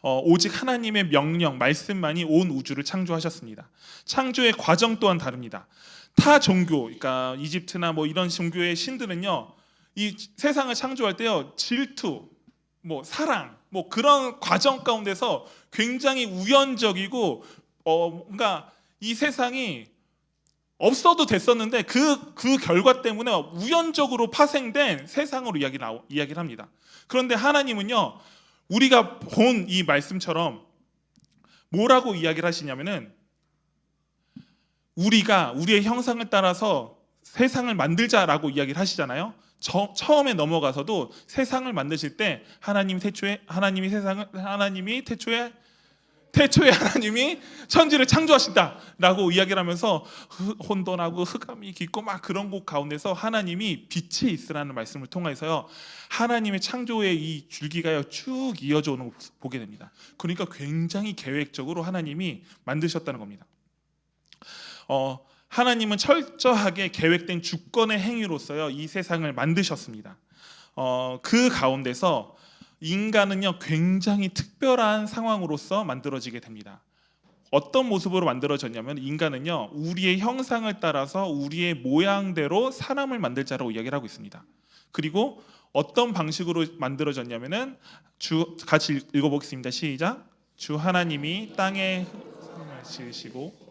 오직 하나님의 명령, 말씀만이 온 우주를 창조하셨습니다. 창조의 과정 또한 다릅니다. 타 종교, 그러니까 이집트나 이런 종교의 신들은요, 이 세상을 창조할 때요, 질투, 사랑, 그런 과정 가운데서 굉장히 우연적이고 뭔가 이 세상이 없어도 됐었는데 그 결과 때문에 우연적으로 파생된 세상으로 이야기를 합니다. 그런데 하나님은요, 우리가 본 이 말씀처럼 뭐라고 이야기를 하시냐면은, 우리가 우리의 형상을 따라서 세상을 만들자라고 이야기를 하시잖아요. 처음에 넘어가서도 세상을 만드실 때 하나님이 태초에 하나님이 천지를 창조하신다라고 이야기를 하면서 혼돈하고 흑암이 깊고 그런 곳 가운데서 하나님이 빛이 있으라는 말씀을 통해서요, 하나님의 창조의 이 줄기가요 쭉 이어져 오는 것을 보게 됩니다. 그러니까 굉장히 계획적으로 하나님이 만드셨다는 겁니다. 하나님은 철저하게 계획된 주권의 행위로서요 이 세상을 만드셨습니다. 그 가운데서 인간은요 굉장히 특별한 상황으로서 만들어지게 됩니다. 어떤 모습으로 만들어졌냐면, 인간은요 우리의 형상을 따라서 우리의 모양대로 사람을 만들자라고 이야기를 하고 있습니다. 그리고 어떤 방식으로 만들어졌냐면은, 같이 읽어보겠습니다. 시작. 주 하나님이 땅에 흙을 지으시고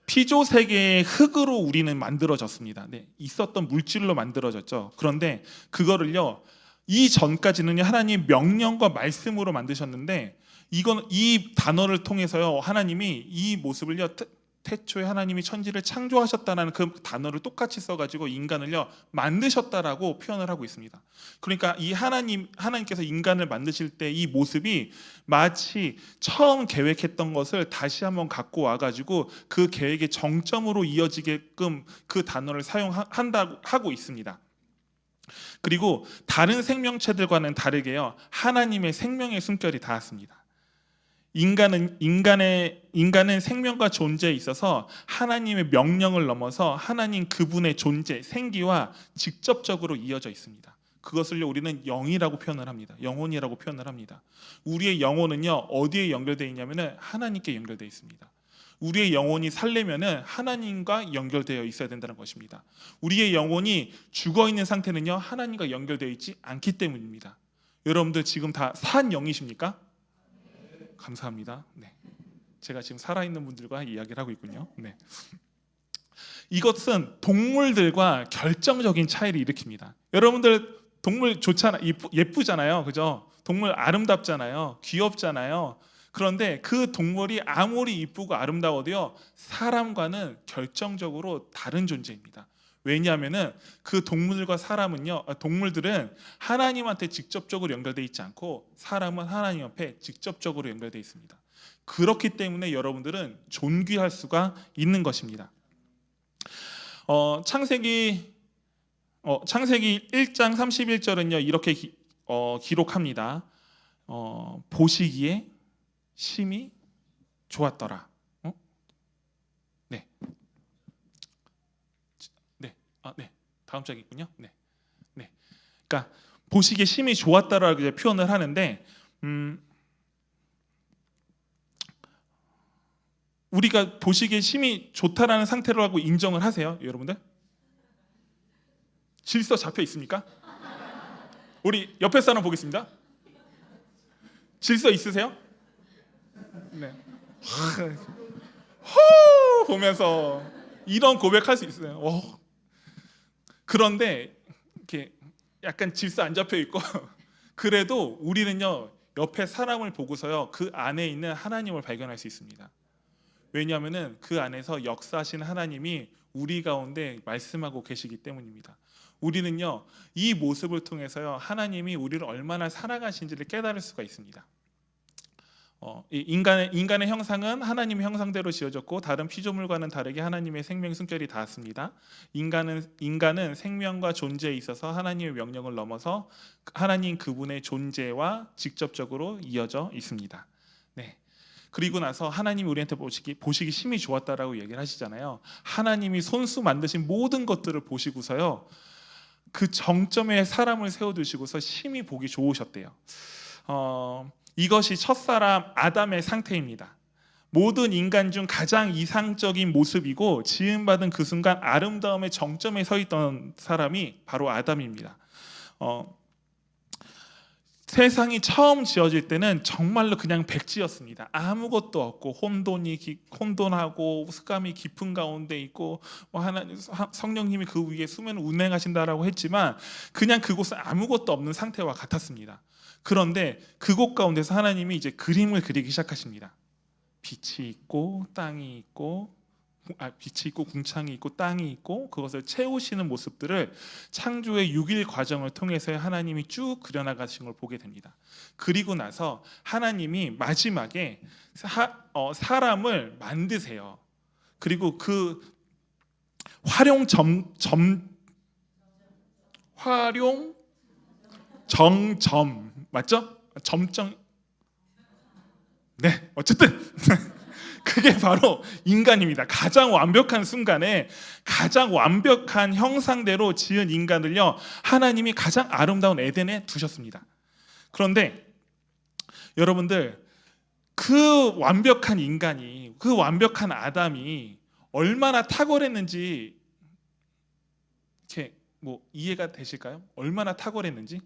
피조 세계의 흙으로 우리는 만들어졌습니다. 있었던 물질로 만들어졌죠. 그런데 그거를요, 이 전까지는요 하나님 명령과 말씀으로 만드셨는데, 이 단어를 통해서요 하나님이 이 모습을요 태초에 하나님이 천지를 창조하셨다는 그 단어를 똑같이 써가지고 인간을요 만드셨다라고 표현을 하고 있습니다. 그러니까 이 하나님께서 인간을 만드실 때 이 모습이 마치 처음 계획했던 것을 다시 한번 갖고 와가지고 그 계획의 정점으로 이어지게끔 그 단어를 사용한다고 하고 있습니다. 그리고 다른 생명체들과는 다르게요, 하나님의 생명의 숨결이 닿았습니다. 인간은 생명과 존재에 있어서 하나님의 명령을 넘어서 하나님 그분의 존재, 생기와 직접적으로 이어져 있습니다. 그것을 우리는 영이라고 표현을 합니다. 영혼이라고 표현을 합니다. 우리의 영혼은요 어디에 연결되어 있냐면은 하나님께 연결되어 있습니다. 우리의 영혼이 살려면은 하나님과 연결되어 있어야 된다는 것입니다. 우리의 영혼이 죽어 있는 상태는요 하나님과 연결되어 있지 않기 때문입니다. 여러분들 지금 다 산 영이십니까? 감사합니다. 네. 제가 지금 살아있는 분들과 이야기를 하고 있군요. 네. 이것은 동물들과 결정적인 차이를 일으킵니다. 여러분들 동물 좋잖아요. 예쁘잖아요. 그죠? 동물 아름답잖아요. 귀엽잖아요. 그런데 그 동물이 아무리 이쁘고 아름다워도요 사람과는 결정적으로 다른 존재입니다. 왜냐하면은 그 동물과 동물들은 하나님한테 직접적으로 연결되어 있지 않고 사람은 하나님 앞에 직접적으로 연결되어 있습니다. 그렇기 때문에 여러분들은 존귀할 수가 있는 것입니다. 창세기 1장 31절은요 이렇게 기록합니다. 보시기에 심히 좋았더라. 네. 네. 다음 장이 있군요. 네. 그러니까 보시기에 심히 좋았다라고 표현을 하는데 우리가 보시기에 심히 좋다라는 상태라고 인정을 하세요, 여러분들? 질서 잡혀 있습니까? 우리 옆에 사람 보겠습니다. 질서 있으세요? 네. 보면서 이런 고백할 수 있어요. 그런데 이렇게 약간 질서 안 잡혀 있고 그래도 우리는요 옆에 사람을 보고서요 그 안에 있는 하나님을 발견할 수 있습니다. 왜냐하면은 그 안에서 역사하신 하나님이 우리 가운데 말씀하고 계시기 때문입니다. 우리는요 이 모습을 통해서요 하나님이 우리를 얼마나 사랑하신지를 깨달을 수가 있습니다. 인간의 형상은 하나님의 형상대로 지어졌고 다른 피조물과는 다르게 하나님의 생명 숨결이 닿았습니다. 인간은 생명과 존재에 있어서 하나님의 명령을 넘어서 하나님 그분의 존재와 직접적으로 이어져 있습니다. 네. 그리고 나서 하나님이 우리한테 보시기 심히 좋았다라고 얘기를 하시잖아요. 하나님이 손수 만드신 모든 것들을 보시고서요 그 정점에 사람을 세워두시고서 심히 보기 좋으셨대요. 이것이 첫사람 아담의 상태입니다. 모든 인간 중 가장 이상적인 모습이고 지음받은 그 순간 아름다움의 정점에 서 있던 사람이 바로 아담입니다. 세상이 처음 지어질 때는 정말로 그냥 백지였습니다. 아무것도 없고 혼돈하고 흑암이 깊은 가운데 있고 하나님 성령님이 그 위에 수면을 운행하신다라고 했지만 그냥 그곳은 아무것도 없는 상태와 같았습니다. 그런데 그곳 가운데서 하나님이 이제 그림을 그리기 시작하십니다. 빛이 있고 땅이 있고 빛이 있고 궁창이 있고 땅이 있고 그것을 채우시는 모습들을 창조의 6일 과정을 통해서 하나님이 쭉 그려나가신 걸 보게 됩니다. 그리고 나서 하나님이 마지막에 사람을 만드세요. 그리고 그 활용 정점 맞죠? 점정. 네, 어쨌든 그게 바로 인간입니다. 가장 완벽한 순간에 가장 완벽한 형상대로 지은 인간을요 하나님이 가장 아름다운 에덴에 두셨습니다. 그런데 여러분들 그 완벽한 인간이 그 완벽한 아담이 얼마나 탁월했는지 이렇게 이해가 되실까요? 얼마나 탁월했는지?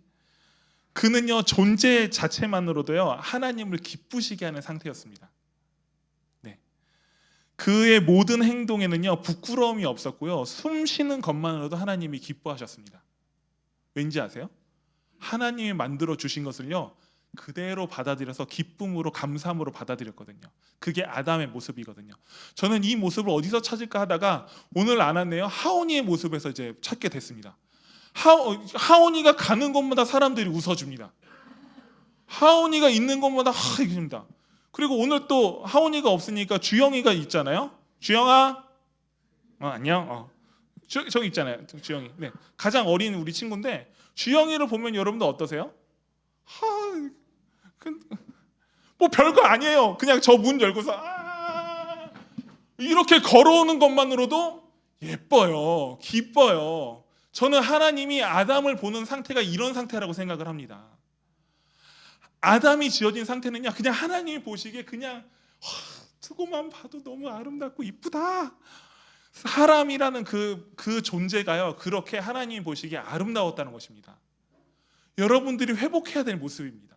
그는요 존재 자체만으로도요 하나님을 기쁘시게 하는 상태였습니다. 네. 그의 모든 행동에는요 부끄러움이 없었고요 숨 쉬는 것만으로도 하나님이 기뻐하셨습니다. 왠지 아세요? 하나님이 만들어 주신 것을요 그대로 받아들여서 기쁨으로 감사함으로 받아들였거든요. 그게 아담의 모습이거든요. 저는 이 모습을 어디서 찾을까 하다가 오늘 알았네요. 하온이의 모습에서 이제 찾게 됐습니다. 하온이가 가는 곳마다 사람들이 웃어줍니다. 하온이가 있는 곳마다 이깁니다. 그리고 오늘 또 하온이가 없으니까 주영이가 있잖아요. 주영아, 안녕. 저기 있잖아요, 주영이. 네, 가장 어린 우리 친구인데 주영이를 보면 여러분들 어떠세요? 뭐 별거 아니에요. 그냥 저 문 열고서 이렇게 걸어오는 것만으로도 예뻐요, 기뻐요. 저는 하나님이 아담을 보는 상태가 이런 상태라고 생각을 합니다. 아담이 지어진 상태는요, 그냥 하나님이 보시기에 그냥 두고만 봐도 너무 아름답고 이쁘다. 사람이라는 그 존재가요, 그렇게 하나님이 보시기에 아름다웠다는 것입니다. 여러분들이 회복해야 될 모습입니다.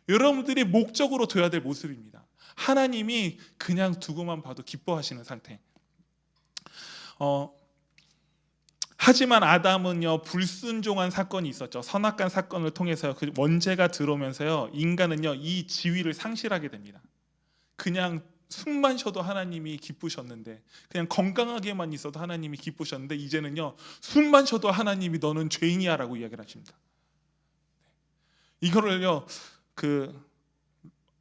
여러분들이 목적으로 둬야 될 모습입니다. 하나님이 그냥 두고만 봐도 기뻐하시는 상태. 하지만 아담은요, 불순종한 사건이 있었죠. 선악간 사건을 통해서 그 원죄가 들어오면서요, 인간은요 이 지위를 상실하게 됩니다. 그냥 숨만 쉬어도 하나님이 기쁘셨는데, 그냥 건강하게만 있어도 하나님이 기쁘셨는데, 이제는요 숨만 쉬어도 하나님이 너는 죄인이야라고 이야기를 하십니다. 이거를요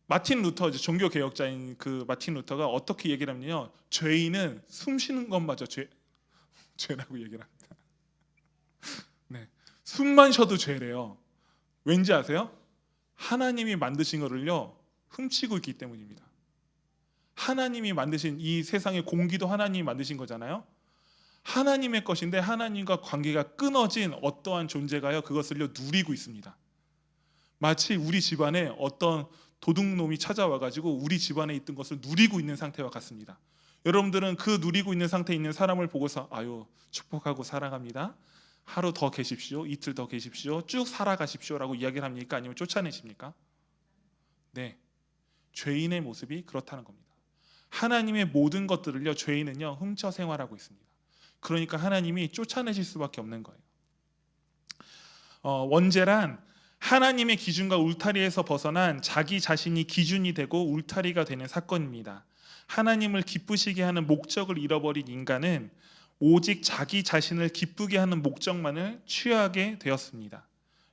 마틴 루터, 종교 개혁자인 그 마틴 루터가 어떻게 얘기를 하냐면요, 죄인은 숨 쉬는 것마저 죄라고 얘기를 합니다. 네, 숨만 쉬어도 죄래요. 왠지 아세요? 하나님이 만드신 거를요 훔치고 있기 때문입니다. 하나님이 만드신 이 세상의 공기도 하나님이 만드신 거잖아요. 하나님의 것인데 하나님과 관계가 끊어진 어떠한 존재가요 그것을요 누리고 있습니다. 마치 우리 집안에 어떤 도둑놈이 찾아와가지고 우리 집안에 있던 것을 누리고 있는 상태와 같습니다. 여러분들은 그 누리고 있는 상태에 있는 사람을 보고서 아유 축복하고 사랑합니다, 하루 더 계십시오, 이틀 더 계십시오, 쭉 살아가십시오 라고 이야기를 합니까? 아니면 쫓아내십니까? 네, 죄인의 모습이 그렇다는 겁니다. 하나님의 모든 것들을요 죄인은요 훔쳐 생활하고 있습니다. 그러니까 하나님이 쫓아내실 수밖에 없는 거예요. 원죄란 하나님의 기준과 울타리에서 벗어난 자기 자신이 기준이 되고 울타리가 되는 사건입니다. 하나님을 기쁘시게 하는 목적을 잃어버린 인간은 오직 자기 자신을 기쁘게 하는 목적만을 취하게 되었습니다.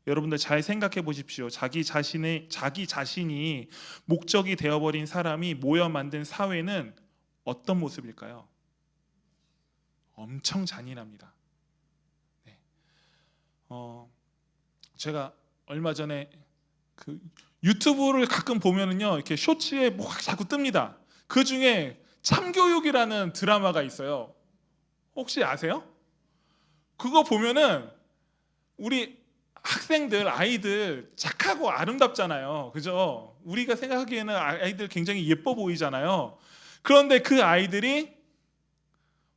여러분들 잘 생각해 보십시오. 자기 자신이 목적이 되어버린 사람이 모여 만든 사회는 어떤 모습일까요? 엄청 잔인합니다. 네. 제가 얼마 전에 그 유튜브를 가끔 보면은요 이렇게 쇼츠에 뭐 자꾸 뜹니다. 그 중에 참교육이라는 드라마가 있어요. 혹시 아세요? 그거 보면은 우리 학생들, 아이들 착하고 아름답잖아요. 그죠? 우리가 생각하기에는 아이들 굉장히 예뻐 보이잖아요. 그런데 그 아이들이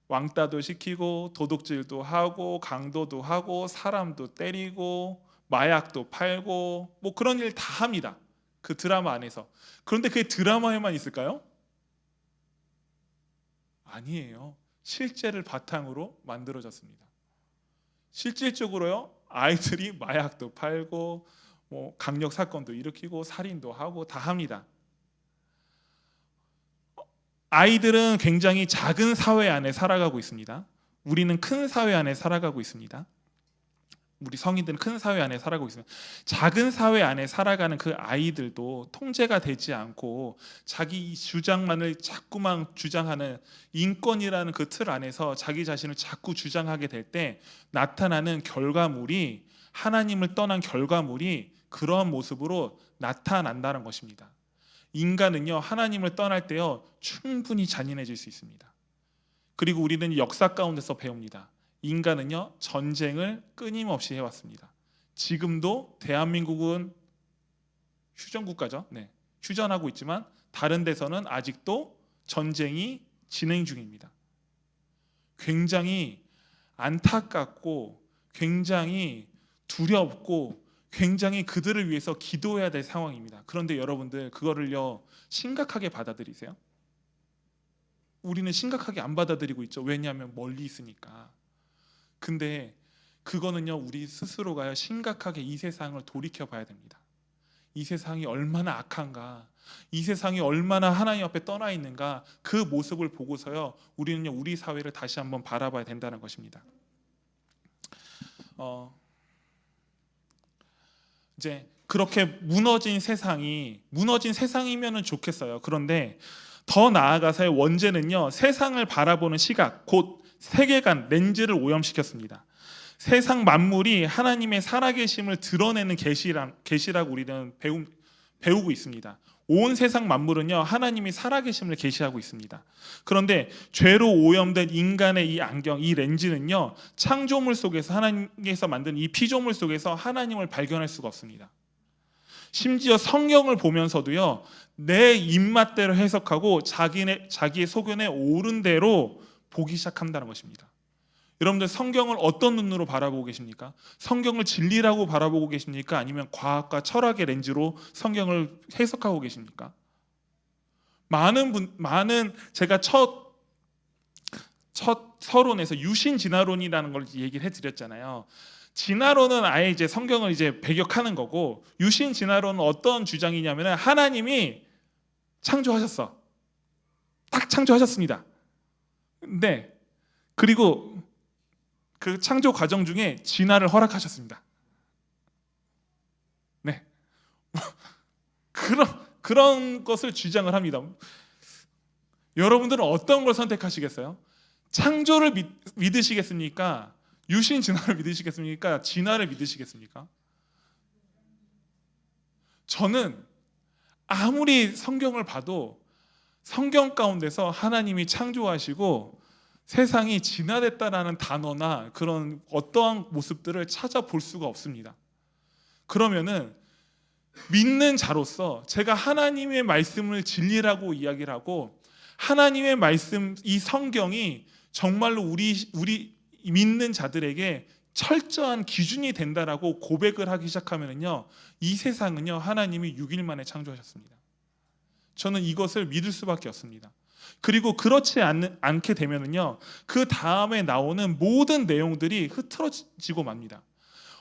왕따도 시키고 도둑질도 하고 강도도 하고 사람도 때리고 마약도 팔고 뭐 그런 일 다 합니다. 그 드라마 안에서. 그런데 그게 드라마에만 있을까요? 아니에요. 실제를 바탕으로 만들어졌습니다. 실질적으로요 아이들이 마약도 팔고 뭐 강력 사건도 일으키고 살인도 하고 다 합니다. 아이들은 굉장히 작은 사회 안에 살아가고 있습니다. 우리는 큰 사회 안에 살아가고 있습니다. 우리 성인들은 큰 사회 안에 살아가고 있습니다. 작은 사회 안에 살아가는 그 아이들도 통제가 되지 않고 자기 주장만을 자꾸만 주장하는 인권이라는 그 틀 안에서 자기 자신을 자꾸 주장하게 될 때 나타나는 결과물이, 하나님을 떠난 결과물이 그런 모습으로 나타난다는 것입니다. 인간은요 하나님을 떠날 때요 충분히 잔인해질 수 있습니다. 그리고 우리는 역사 가운데서 배웁니다. 인간은요 전쟁을 끊임없이 해왔습니다. 지금도 대한민국은 휴전국가죠. 네, 휴전하고 있지만 다른 데서는 아직도 전쟁이 진행 중입니다. 굉장히 안타깝고 굉장히 두렵고 굉장히 그들을 위해서 기도해야 될 상황입니다. 그런데 여러분들 그거를요 심각하게 받아들이세요? 우리는 심각하게 안 받아들이고 있죠. 왜냐하면 멀리 있으니까. 근데 그거는요 우리 스스로가요 심각하게 이 세상을 돌이켜 봐야 됩니다. 이 세상이 얼마나 악한가, 이 세상이 얼마나 하나님 앞에 떠나 있는가, 그 모습을 보고서요 우리는요 우리 사회를 다시 한번 바라봐야 된다는 것입니다. 이제 그렇게 무너진 세상이면은 좋겠어요. 그런데 더 나아가서의 원죄는요 세상을 바라보는 시각, 곧 세계관, 렌즈를 오염시켰습니다. 세상 만물이 하나님의 살아계심을 드러내는 계시라고 우리는 배우고 있습니다. 온 세상 만물은요 하나님이 살아계심을 계시하고 있습니다. 그런데 죄로 오염된 인간의 이 안경, 이 렌즈는요 창조물 속에서, 하나님께서 만든 이 피조물 속에서 하나님을 발견할 수가 없습니다. 심지어 성경을 보면서도요 내 입맛대로 해석하고 자기의 소견에 옳은 대로 보기 시작한다는 것입니다. 여러분들 성경을 어떤 눈으로 바라보고 계십니까? 성경을 진리라고 바라보고 계십니까? 아니면 과학과 철학의 렌즈로 성경을 해석하고 계십니까? 많은 제가 첫 서론에서 유신 진화론이라는 걸 얘기를 해드렸잖아요. 진화론은 아예 이제 성경을 이제 배격하는 거고, 유신 진화론은 어떤 주장이냐면 하나님이 창조하셨어. 딱 창조하셨습니다. 근데 그리고 그 창조 과정 중에 진화를 허락하셨습니다. 네, 그런 것을 주장을 합니다. 여러분들은 어떤 걸 선택하시겠어요? 창조를 믿으시겠습니까? 유신 진화를 믿으시겠습니까? 진화를 믿으시겠습니까? 저는 아무리 성경을 봐도 성경 가운데서 하나님이 창조하시고 세상이 진화됐다라는 단어나 그런 어떠한 모습들을 찾아볼 수가 없습니다. 그러면은 믿는 자로서 제가 하나님의 말씀을 진리라고 이야기를 하고, 하나님의 말씀, 이 성경이 정말로 우리 믿는 자들에게 철저한 기준이 된다라고 고백을 하기 시작하면은요 이 세상은요 하나님이 6일 만에 창조하셨습니다. 저는 이것을 믿을 수밖에 없습니다. 그리고 그렇지 않게 되면은요 그 다음에 나오는 모든 내용들이 흐트러지고 맙니다.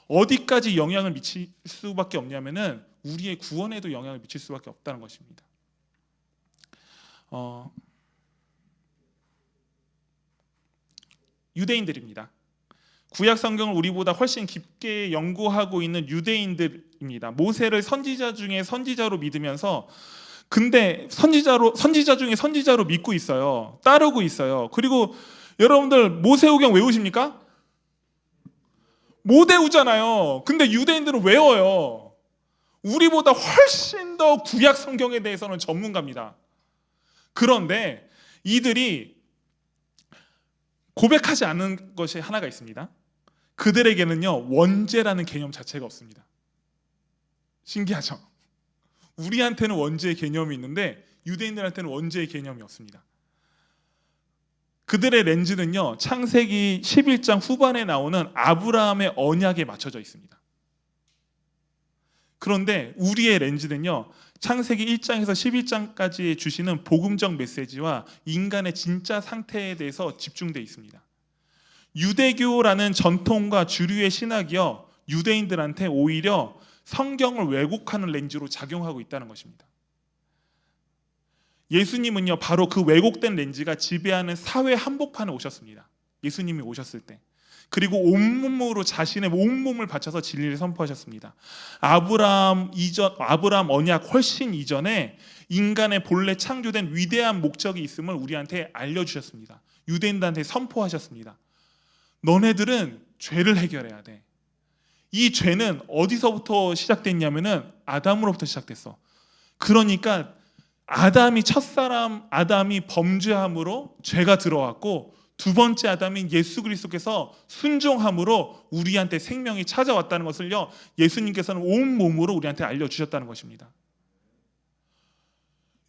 어디까지 영향을 미칠 수밖에 없냐면은 우리의 구원에도 영향을 미칠 수밖에 없다는 것입니다. 유대인들입니다. 구약 성경을 우리보다 훨씬 깊게 연구하고 있는 유대인들입니다. 모세를 선지자 중에 선지자로 믿으면서, 근데 선지자 중에 선지자로 믿고 있어요. 따르고 있어요. 그리고 여러분들 모세오경 외우십니까? 못 외우잖아요. 근데 유대인들은 외워요. 우리보다 훨씬 더 구약 성경에 대해서는 전문가입니다. 그런데 이들이 고백하지 않은 것이 하나가 있습니다. 그들에게는요 원죄라는 개념 자체가 없습니다. 신기하죠? 우리한테는 원죄의 개념이 있는데 유대인들한테는 원죄의 개념이 없습니다. 그들의 렌즈는요 창세기 11장 후반에 나오는 아브라함의 언약에 맞춰져 있습니다. 그런데 우리의 렌즈는요 창세기 1장에서 11장까지 주시는 복음적 메시지와 인간의 진짜 상태에 대해서 집중되어 있습니다. 유대교라는 전통과 주류의 신학이요 유대인들한테 오히려 성경을 왜곡하는 렌즈로 작용하고 있다는 것입니다. 예수님은요 바로 그 왜곡된 렌즈가 지배하는 사회 한복판에 오셨습니다. 예수님이 오셨을 때. 그리고 온몸으로 자신의 온몸을 바쳐서 진리를 선포하셨습니다. 아브라함 언약 훨씬 이전에 인간의 본래 창조된 위대한 목적이 있음을 우리한테 알려주셨습니다. 유대인들한테 선포하셨습니다. 너네들은 죄를 해결해야 돼. 이 죄는 어디서부터 시작됐냐면은 아담으로부터 시작됐어. 그러니까 첫사람 아담이 범죄함으로 죄가 들어왔고, 두 번째 아담인 예수 그리스도께서 순종함으로 우리한테 생명이 찾아왔다는 것을요 예수님께서는 온 몸으로 우리한테 알려주셨다는 것입니다.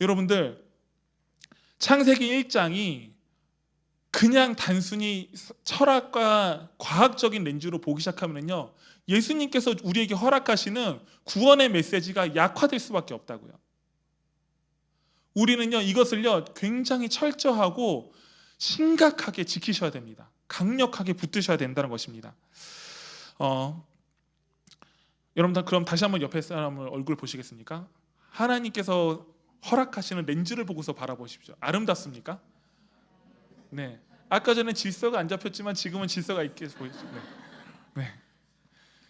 여러분들 창세기 1장이 그냥 단순히 철학과 과학적인 렌즈로 보기 시작하면요 예수님께서 우리에게 허락하시는 구원의 메시지가 약화될 수밖에 없다고요. 우리는요 이것을요 굉장히 철저하고 심각하게 지키셔야 됩니다. 강력하게 붙드셔야 된다는 것입니다. 여러분들 그럼 다시 한번 옆에 사람을 얼굴 보시겠습니까? 하나님께서 허락하시는 렌즈를 보고서 바라보십시오. 아름답습니까? 네. 아까 전에 질서가 안 잡혔지만 지금은 질서가 있게 보이죠. 네. 네.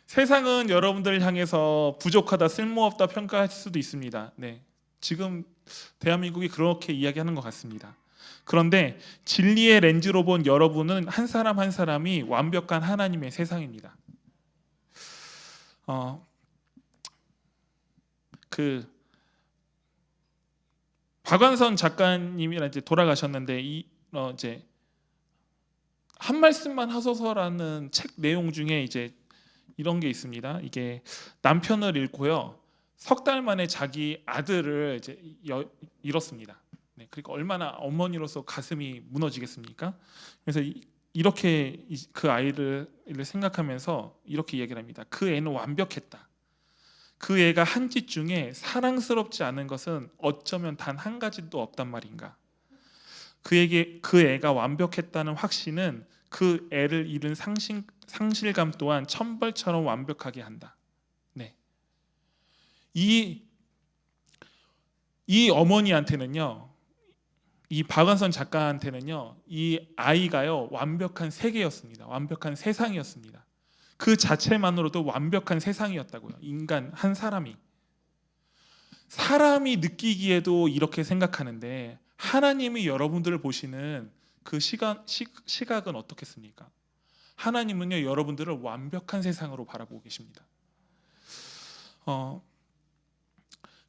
세상은 여러분들을 향해서 부족하다, 쓸모없다 평가할 수도 있습니다. 네. 지금 대한민국이 그렇게 이야기하는 것 같습니다. 그런데 진리의 렌즈로 본 여러분은 한 사람 한 사람이 완벽한 하나님의 세상입니다. 박완선 작가님이랑 이제 돌아가셨는데 이제 한 말씀만 하소서라는 책 내용 중에 이제 이런 게 있습니다. 이게 남편을 잃고요, 석 달 만에 자기 아들을 이제 잃었습니다. 네, 그러니까 얼마나 어머니로서 가슴이 무너지겠습니까? 그래서 이렇게 그 아이를 생각하면서 이렇게 얘기를 합니다. 그 애는 완벽했다. 그 애가 한 짓 중에 사랑스럽지 않은 것은 어쩌면 단 한 가지도 없단 말인가. 그 애가 완벽했다는 확신은 그 애를 잃은 상실감 또한 천벌처럼 완벽하게 한다. 네. 이 어머니한테는요, 이 박완선 작가한테는요, 이 아이가요 완벽한 세계였습니다. 완벽한 세상이었습니다. 그 자체만으로도 완벽한 세상이었다고요. 인간 한 사람이 느끼기에도 이렇게 생각하는데 하나님이 여러분들을 보시는 그 시각은 어떻겠습니까? 하나님은요 여러분들을 완벽한 세상으로 바라보고 계십니다.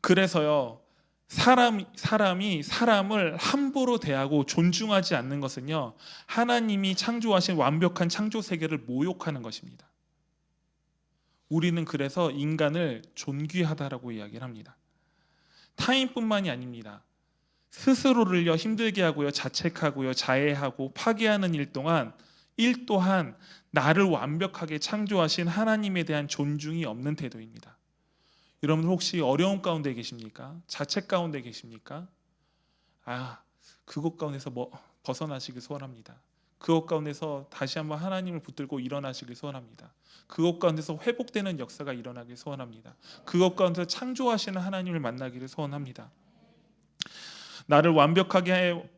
그래서요 사람이 사람을 함부로 대하고 존중하지 않는 것은요 하나님이 창조하신 완벽한 창조 세계를 모욕하는 것입니다. 우리는 그래서 인간을 존귀하다라고 이야기를 합니다. 타인뿐만이 아닙니다. 스스로를요 힘들게 하고요, 자책하고요, 자해하고 파괴하는 일 또한 나를 완벽하게 창조하신 하나님에 대한 존중이 없는 태도입니다. 여러분 혹시 어려움 가운데 계십니까? 자책 가운데 계십니까? 그것 가운데서 벗어나시길 소원합니다. 그것 가운데서 다시 한번 하나님을 붙들고 일어나시길 소원합니다. 그것 가운데서 회복되는 역사가 일어나길 소원합니다. 그것 가운데서 창조하시는 하나님을 만나기를 소원합니다. 나를 완벽하게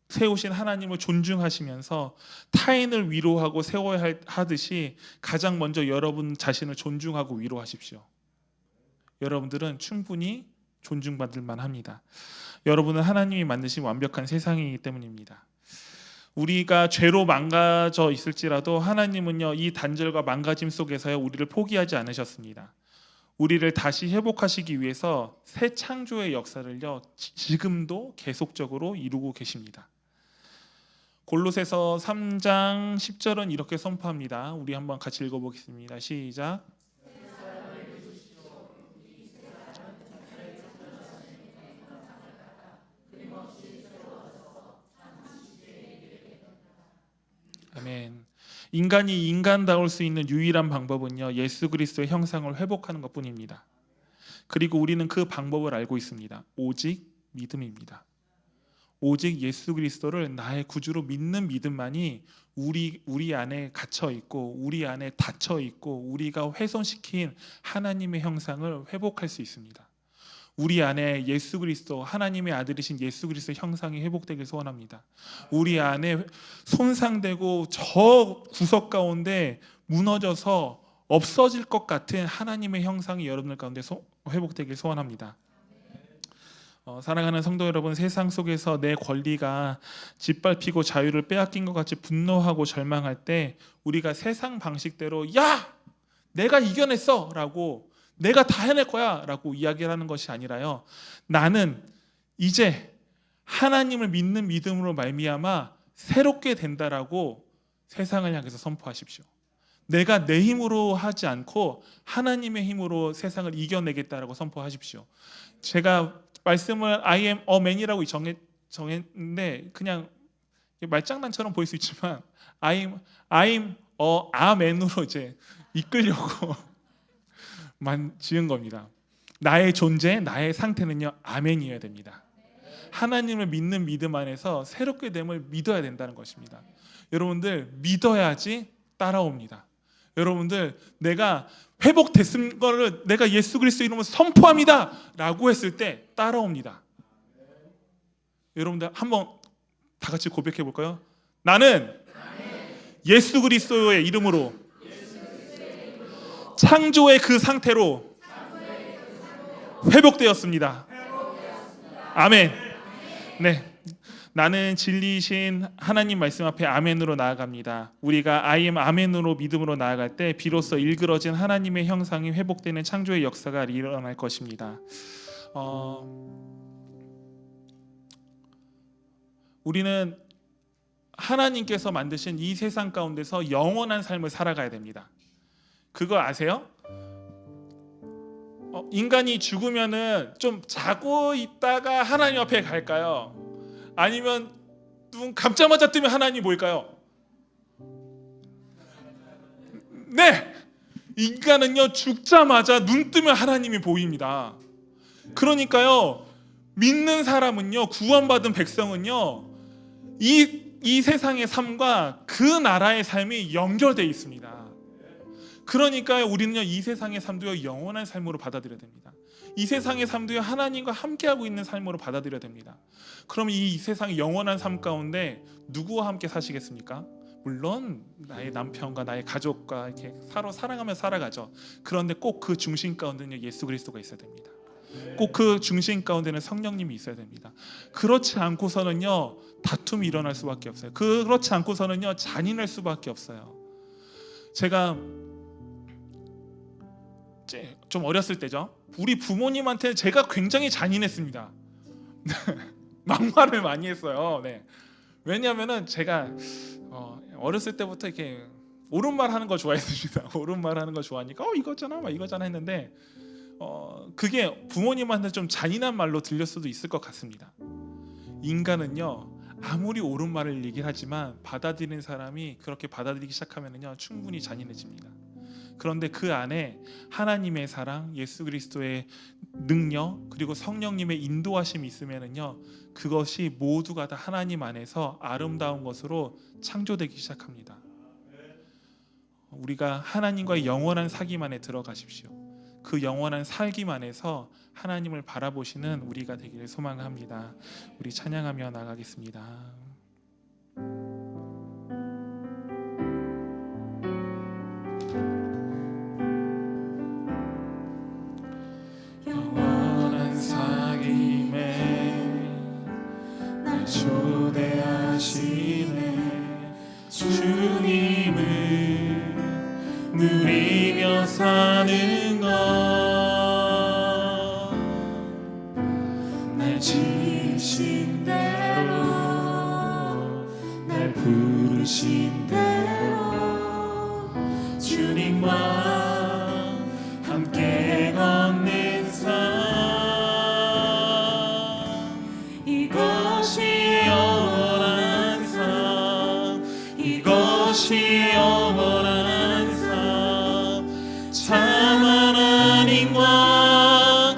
세우신 하나님을 존중하시면서 타인을 위로하고 세워야 하듯이 가장 먼저 여러분 자신을 존중하고 위로하십시오. 여러분들은 충분히 존중받을 만합니다. 여러분은 하나님이 만드신 완벽한 세상이기 때문입니다. 우리가 죄로 망가져 있을지라도 하나님은요 이 단절과 망가짐 속에서요 우리를 포기하지 않으셨습니다. 우리를 다시 회복하시기 위해서 새 창조의 역사를요 지금도 계속적으로 이루고 계십니다. 골로새서 3장 10절은 이렇게 선포합니다. 우리 한번 같이 읽어보겠습니다. 시작. 아멘. 인간이 인간다울 수 있는 유일한 방법은요 예수 그리스도의 형상을 회복하는 것뿐입니다. 그리고 우리는 그 방법을 알고 있습니다. 오직 믿음입니다. 오직 예수 그리스도를 나의 구주로 믿는 믿음만이 우리 안에 갇혀 있고 우리 안에 닫혀 있고 우리가 훼손시킨 하나님의 형상을 회복할 수 있습니다. 우리 안에 예수 그리스도 하나님의 아들이신 예수 그리스도 형상이 회복되길 소원합니다. 우리 안에 손상되고 저 구석 가운데 무너져서 없어질 것 같은 하나님의 형상이 여러분들 가운데 회복되길 소원합니다. 사랑하는 성도 여러분, 세상 속에서 내 권리가 짓밟히고 자유를 빼앗긴 것 같이 분노하고 절망할 때 우리가 세상 방식대로 야! 내가 이겨냈어! 라고 내가 다 해낼 거야 라고 이야기를 하는 것이 아니라요 나는 이제 하나님을 믿는 믿음으로 말미암아 새롭게 된다라고 세상을 향해서 선포하십시오. 내가 내 힘으로 하지 않고 하나님의 힘으로 세상을 이겨내겠다라고 선포하십시오. 제가 말씀을 I am a man이라고 정했는데 그냥 말장난처럼 보일 수 있지만 I'm a man으로 이제 이끌려고 지은 겁니다. 나의 존재, 나의 상태는요 아멘이어야 됩니다. 하나님을 믿는 믿음 안에서 새롭게 됨을 믿어야 된다는 것입니다. 여러분들 믿어야지 따라옵니다. 여러분들, 내가 회복됐은 거를 내가 예수 그리스도 이름으로 선포합니다 라고 했을 때 따라옵니다. 여러분들 한번 다 같이 고백해 볼까요? 나는 예수 그리스도의 이름으로 창조의 그 상태로 회복되었습니다. 아멘. 네, 나는 진리이신 하나님 말씀 앞에 아멘으로 나아갑니다. 우리가 I am 아멘으로 믿음으로 나아갈 때 비로소 일그러진 하나님의 형상이 회복되는 창조의 역사가 일어날 것입니다. 우리는 하나님께서 만드신 이 세상 가운데서 영원한 삶을 살아가야 됩니다. 그거 아세요? 인간이 죽으면은 좀 자고 있다가 하나님 앞에 갈까요? 아니면 눈 감자마자 뜨면 하나님이 뭘까요? 네! 인간은요, 죽자마자 눈 뜨면 하나님이 보입니다. 그러니까요, 믿는 사람은요, 구원받은 백성은요, 이 세상의 삶과 그 나라의 삶이 연결되어 있습니다. 그러니까 우리는요, 이 세상의 삶도요, 영원한 삶으로 받아들여야 됩니다. 이 세상의 삶도요, 하나님과 함께하고 있는 삶으로 받아들여야 됩니다. 그럼 이 세상의 영원한 삶 가운데 누구와 함께 사시겠습니까? 물론 나의 남편과 나의 가족과 이렇게 서로 사랑하며 살아가죠. 그런데 꼭 그 중심 가운데는 예수 그리스도가 있어야 됩니다. 꼭 그 중심 가운데는 성령님이 있어야 됩니다. 그렇지 않고서는요, 다툼이 일어날 수밖에 없어요. 그렇지 않고서는요, 잔인할 수밖에 없어요. 제가 좀 어렸을 때죠, 우리 부모님한테 제가 굉장히 잔인했습니다. 막말을 많이 했어요. 네. 왜냐하면은 제가 어렸을 때부터 이렇게 옳은 말 하는 거 좋아했습니다. 옳은 말 하는 거 좋아하니까 이거잖아, 막 이거잖아 했는데 그게 부모님한테 좀 잔인한 말로 들릴 수도 있을 것 같습니다. 인간은요, 아무리 옳은 말을 얘기를 하지만 받아들이는 사람이 그렇게 받아들이기 시작하면은요, 충분히 잔인해집니다. 그런데 그 안에 하나님의 사랑, 예수 그리스도의 능력, 그리고 성령님의 인도하심이 있으면은요, 그것이 모두가 다 하나님 안에서 아름다운 것으로 창조되기 시작합니다. 우리가 하나님과의 영원한 사귐 안에 들어가십시오. 그 영원한 살김 안에서 하나님을 바라보시는 우리가 되기를 소망합니다. 우리 찬양하며 나가겠습니다. 영원한 사귐에 날 초대하시네. 주님을 누리며 사는 것, 날 지으신 대로, 날 부르신 대로 주님과 함께 걷는 삶, 이것이 영원한 삶, 이것이 영원한 삶, 참 하나님과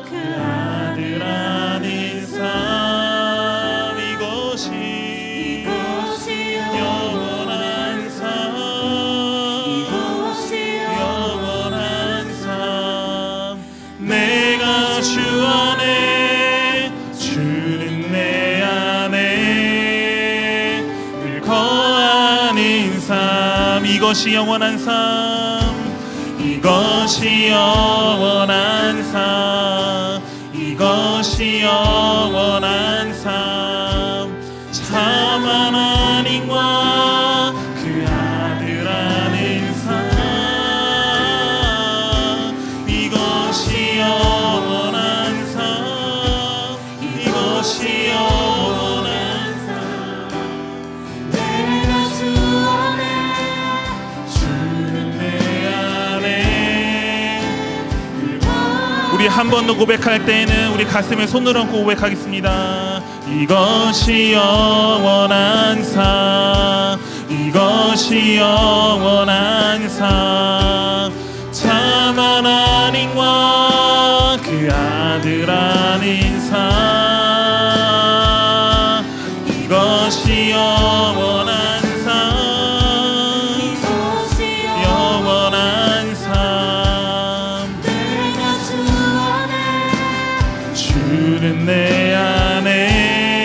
그 아들 아닌 삶, 이것이 영원한 삶, 이것이 영원한 삶. 내가 주 안에, 주는 내 안에 늘 거하는 삶, 이것이 영원한 삶, 이것이 영원한 삶, 이것이 영원한 삶. 참 하나님과 그 아들 아는 삶, 이것이 영원한 삶, 이것이 영원한 삶. 내가 주 안에, 주는 내 안에. 우리 한 번 더 고백할 때에는 우리 가슴에 손을 얹고 고백하겠습니다. 이것이 영원한 삶, 이것이 영원한 삶. 참 하나님과 그 아들 아닌 삶, 이것이 영원한 삶, 이것이 영원한 주는 내 안에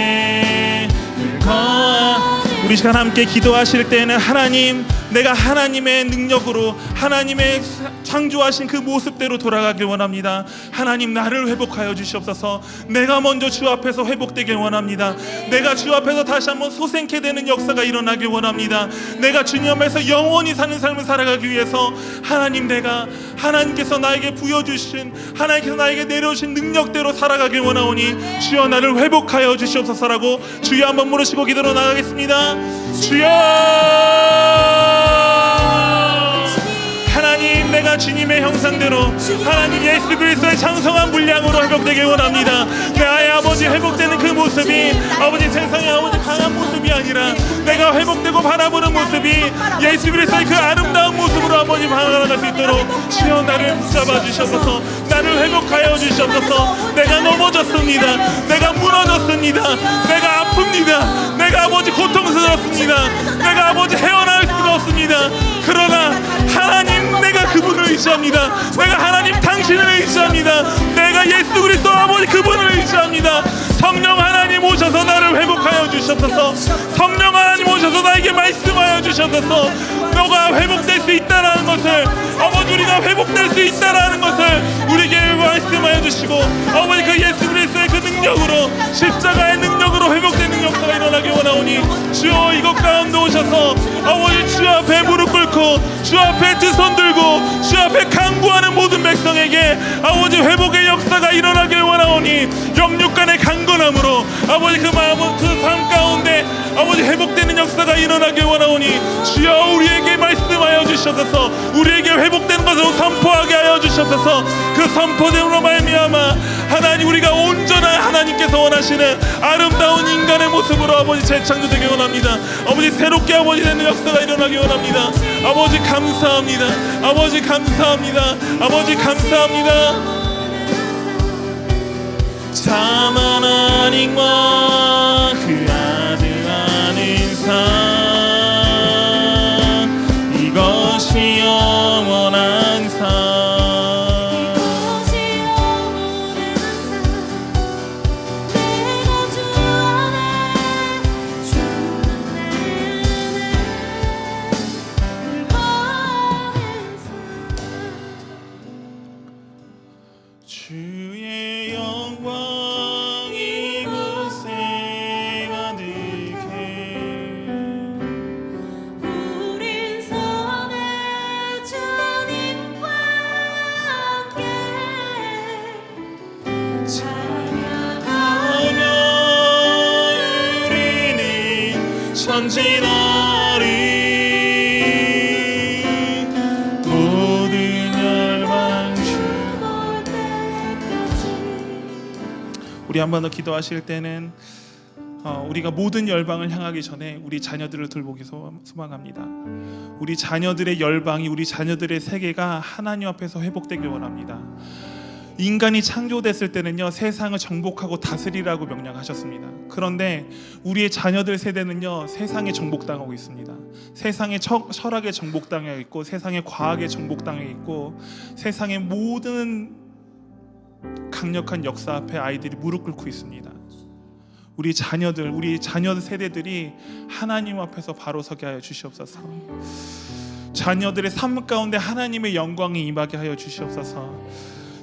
우리 시간 함께 기도하실 때는 하나님, 내가 하나님의 능력으로 하나님의 창조하신 그 모습대로 돌아가길 원합니다. 하나님, 나를 회복하여 주시옵소서. 내가 먼저 주 앞에서 회복되길 원합니다. 내가 주 앞에서 다시 한번 소생케 되는 역사가 일어나길 원합니다. 내가 주님 앞에서 영원히 사는 삶을 살아가기 위해서 하나님, 내가 하나님께서 나에게 부여주신, 하나님께서 나에게 내려주신 능력대로 살아가길 원하오니 주여 나를 회복하여 주시옵소서라고 주여 한번 물으시고 기도로 나가겠습니다. 주여, 하나님, 내가 주님의 형상대로 하나님 예수 그리스도의 장성한 분량으로 회복되길 원합니다. 나의 아버지 회복되는 그 모습이 아버지 세상의 아버지 강한 모습이 아니라 내가 회복되고 바라보는 모습이 예수 그리스도의 그 아름다운 모습으로 아버지 바라볼 수 있도록 주여 나를 붙잡아 주셔서 나를 회복하여 주셔서 내가 넘어졌습니다. 내가 무너졌습니다. 내가 아픕니다. 내가 아버지 고통스럽습니다. 내가 아버지 헤어나올 수가 없습니다. 그러나 하나님, 내가 그분을 의지합니다. 내가 하나님 당신을 의지합니다. 내가 예수 그리스도 아버지 그분을 의지합니다. 성령 하나님 오셔서 나를 회복하여 주셔서, 성령 하나님 오셔서 나에게 말씀하여 주셔서 너가 회복될 수 있다라는 것을, 아버지 우리가 회복될 수 있다라는 것을 우리에게 말씀하여 주시고, 아버지 그 예수 그리스도의 그 능력으로, 십자가의 능력으로 회복되는 역사가 일어나기 원하오니 주여 이것 가운데 오셔서 아버지 주 앞에 무릎 꿇고 주 앞에 두 손 들고 주 앞에 간구하는 모든 백성에게 아버지 회복의 역사가 일어나길 원하오니 영육간의 강건함으로 아버지 그 마음, 그 삶 가운데 아버지 회복되는 역사가 일어나길 원하오니 주여 우리에게 말씀하여 주셔서 우리에게 회복되는 것을 선포하게 하여 주셔서 그 선포됨으로 말미암아 하나님, 우리가 온전한 하나님께서 원하시는 아름다운 인간의 모습으로 아버지 재창조되길 원합니다. 아버지 새롭게 아버지 되는 역사가 일어나길 원합니다. 아버지 감사합니다. 아버지 감사합니다. 아버지 감사합니다. 참 하나님과 그 아들 안인 삶, 이것이 영원한 삶. 주의 영광 이곳에 가득해 우린 선의 주님과 함께 찬양하며 우리는 전진하리. 모든 열방 우리 한 번 더 기도하실 때는 우리가 모든 열방을 향하기 전에 우리 자녀들을 돌보기 소망합니다. 우리 자녀들의 열방이, 우리 자녀들의 세계가 하나님 앞에서 회복되길 원합니다. 인간이 창조됐을 때는요, 세상을 정복하고 다스리라고 명령하셨습니다. 그런데 우리의 자녀들 세대는요, 세상에 정복당하고 있습니다. 세상의 철학에 정복당해 있고, 세상의 과학에 정복당해 있고, 세상의 모든 강력한 역사 앞에 아이들이 무릎 꿇고 있습니다. 우리 자녀들, 우리 자녀 세대들이 하나님 앞에서 바로 서게 하여 주시옵소서. 자녀들의 삶 가운데 하나님의 영광이 임하게 하여 주시옵소서.